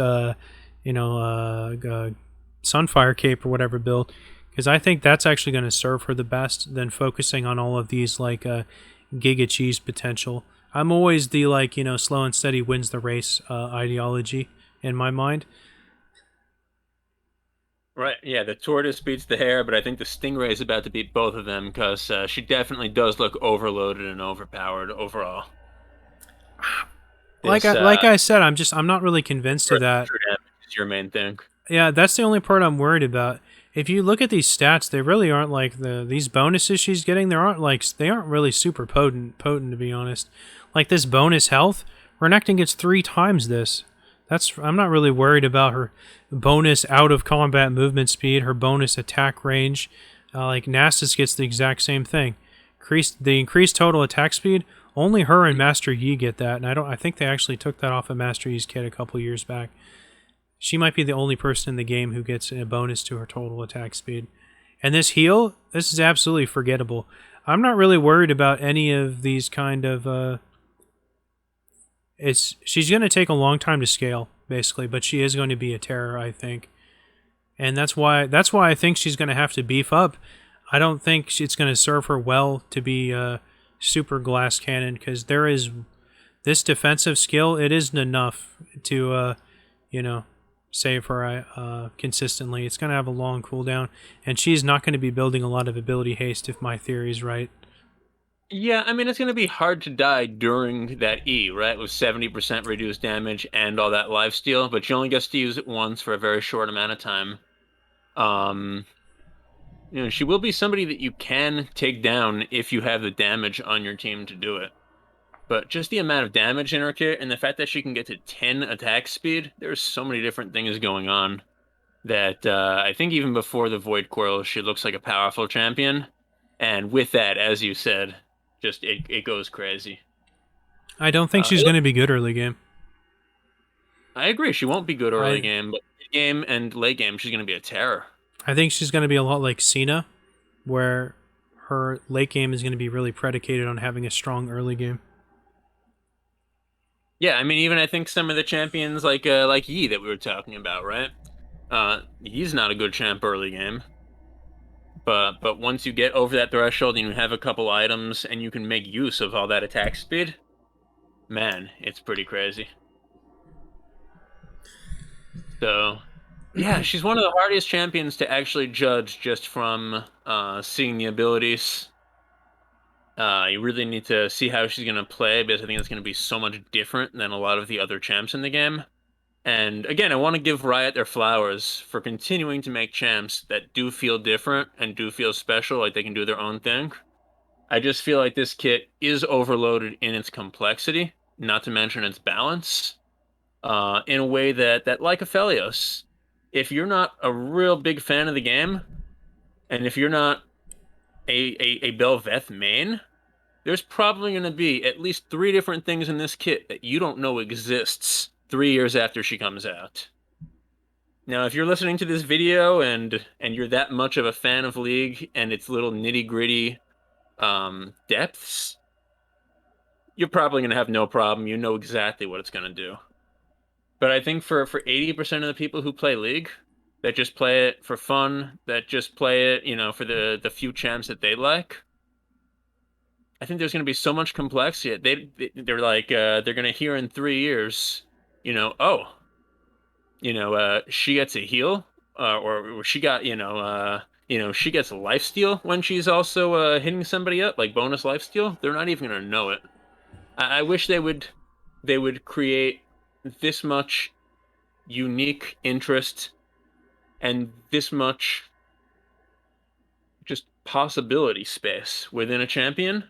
Sunfire Cape or whatever build, because I think that's actually going to serve her the best than focusing on all of these like Giga Cheese potential. I'm always the slow and steady wins the race ideology in my mind. Right, yeah, the tortoise beats the hare, but I think the stingray is about to beat both of them, because she definitely does look overloaded and overpowered overall. Like I said, I'm not really convinced of that. True damage is your main thing. Yeah, that's the only part I'm worried about. If you look at these stats, they really aren't like these bonuses she's getting. They aren't really super potent to be honest. Like this bonus health, Renekton gets 3 times this. I'm not really worried about her bonus out of combat movement speed, her bonus attack range. Like Nasus gets the exact same thing. The increased total attack speed, only her and Master Yi get that, and I think they actually took that off of Master Yi's kit a couple years back. She might be the only person in the game who gets a bonus to her total attack speed. And this heal, this is absolutely forgettable. I'm not really worried about any of these kind of she's going to take a long time to scale, basically, but she is going to be a terror, I think. And that's why I think she's going to have to beef up. I don't think it's going to serve her well to be a super glass cannon, because there is this defensive skill. It isn't enough to, save her consistently. It's going to have a long cooldown, and she's not going to be building a lot of ability haste if my theory is right. Yeah, I mean, it's going to be hard to die during that E, right? With 70% reduced damage and all that lifesteal, but she only gets to use it once for a very short amount of time. She will be somebody that you can take down if you have the damage on your team to do it. But just the amount of damage in her kit and the fact that she can get to 10 attack speed, there's so many different things going on that I think even before the Void Coil, she looks like a powerful champion. And with that, as you said, just it goes crazy. I don't think she's going to be good early game. I agree. She won't be good early game, but mid game and late game, she's going to be a terror. I think she's going to be a lot like Cena, where her late game is going to be really predicated on having a strong early game. Yeah, I mean, even I think some of the champions like Yi that we were talking about, right? He's not a good champ early game. But once you get over that threshold and you have a couple items and you can make use of all that attack speed, man, it's pretty crazy. So, yeah, she's one of the hardest champions to actually judge just from seeing the abilities. You really need to see how she's going to play because I think it's going to be so much different than a lot of the other champs in the game. And again, I want to give Riot their flowers for continuing to make champs that do feel different and do feel special, like they can do their own thing. I just feel like this kit is overloaded in its complexity, not to mention its balance, in a way that like Aphelios, if you're not a real big fan of the game, and if you're not a Bel'Veth main, there's probably going to be at least 3 different things in this kit that you don't know exists 3 years after she comes out. Now, if you're listening to this video and you're that much of a fan of League and its little nitty-gritty depths, you're probably going to have no problem. You know exactly what it's going to do. But I think for 80% of the people who play League, that just play it for fun, that just play it, for the few champs that they like, I think there's going to be so much complexity. They're like, they're going to hear in 3 years, oh, she gets a heal, or she got, she gets a lifesteal when she's also hitting somebody up, like bonus lifesteal. They're not even going to know it. I wish they would create this much unique interest and this much just possibility space within a champion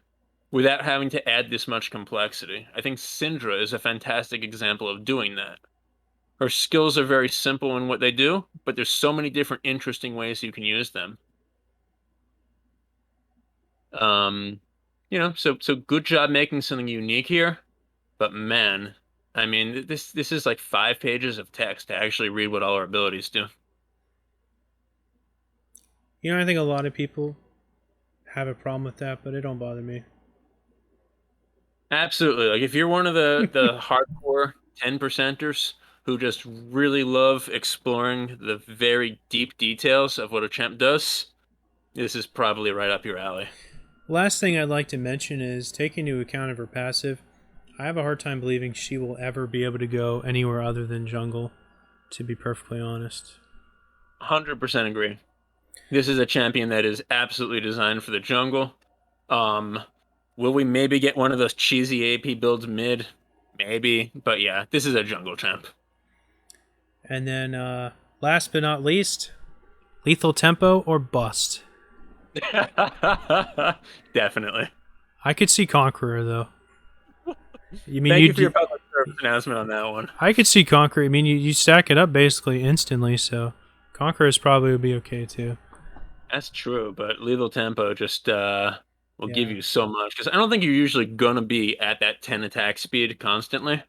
without having to add this much complexity. I think Syndra is a fantastic example of doing that. Her skills are very simple in what they do, but there's so many different interesting ways you can use them. So good job making something unique here. But man, I mean, this is like 5 pages of text to actually read what all our abilities do. I think a lot of people have a problem with that, but it don't bother me. Absolutely. Like if you're one of the hardcore 10%ers who just really love exploring the very deep details of what a champ does, this is probably right up your alley. Last thing I'd like to mention is, taking into account of her passive, I have a hard time believing she will ever be able to go anywhere other than jungle, to be perfectly honest. 100% agree. This is a champion that is absolutely designed for the jungle. Will we maybe get one of those cheesy AP builds mid? Maybe, but yeah, this is a jungle champ. And then, last but not least, lethal tempo or bust. Definitely. I could see Conqueror, though. Thank you for your public service announcement on that one. I could see Conqueror. I mean, you stack it up basically instantly, so Conqueror's probably would be okay, too. That's true, but lethal tempo just will give you so much. Because I don't think you're usually going to be at that 10 attack speed constantly.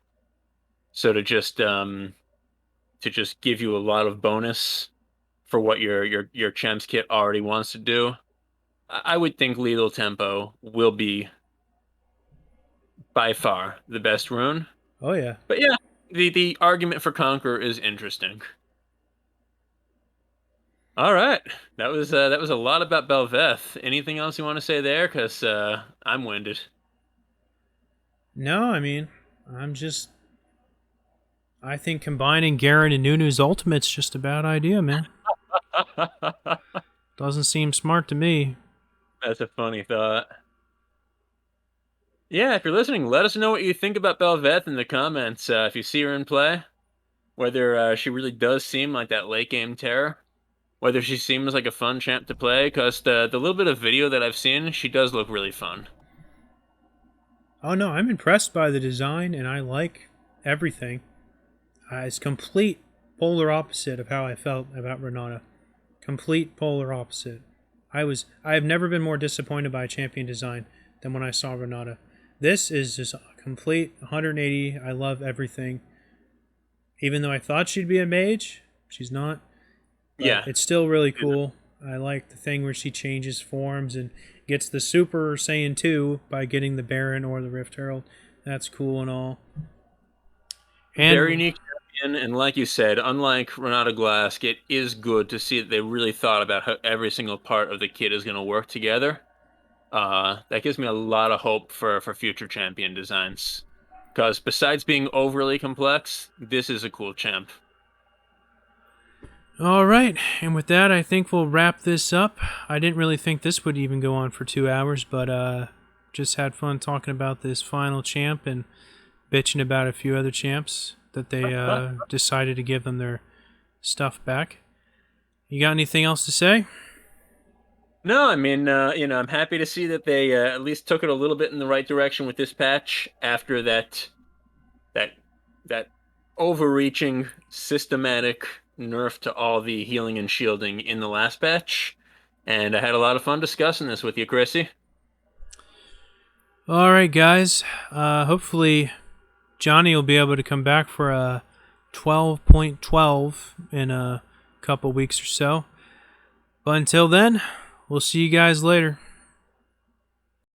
So to just give you a lot of bonus for what your Champs kit already wants to do, I would think lethal tempo will be by far the best rune. Oh yeah. But yeah, the argument for Conqueror is interesting. All right, that was a lot about Bel'Veth. Anything else you want to say there? Because I'm winded. No, I mean, I think combining Garen and Nunu's ultimate's just a bad idea, man. Doesn't seem smart to me. That's a funny thought. Yeah, if you're listening, let us know what you think about Bel'Veth in the comments. If you see her in play, whether she really does seem like that late game terror, whether she seems like a fun champ to play, because the little bit of video that I've seen, she does look really fun. Oh no, I'm impressed by the design, and I like everything. It's complete polar opposite of how I felt about Renata. Complete polar opposite. I have never been more disappointed by a champion design than when I saw Renata. This is just a complete 180. I love everything. Even though I thought she'd be a mage, she's not. Yeah. It's still really cool. I like the thing where she changes forms and gets the Super Saiyan 2 by getting the Baron or the Rift Herald. That's cool and all. And very unique champion, and like you said, unlike Renata Glask, it is good to see that they really thought about how every single part of the kit is going to work together. That gives me a lot of hope for future champion designs. Because besides being overly complex, this is a cool champ. All right, and with that, I think we'll wrap this up. I didn't really think this would even go on for 2 hours, but just had fun talking about this final champ and bitching about a few other champs that they decided to give them their stuff back. You got anything else to say? No, I mean, I'm happy to see that they at least took it a little bit in the right direction with this patch after that that overreaching systematic nerf to all the healing and shielding in the last patch. And I had a lot of fun discussing this with you, Chrissy. All right, guys. Hopefully, Johnny will be able to come back for a 12.12 in a couple weeks or so. But until then, we'll see you guys later.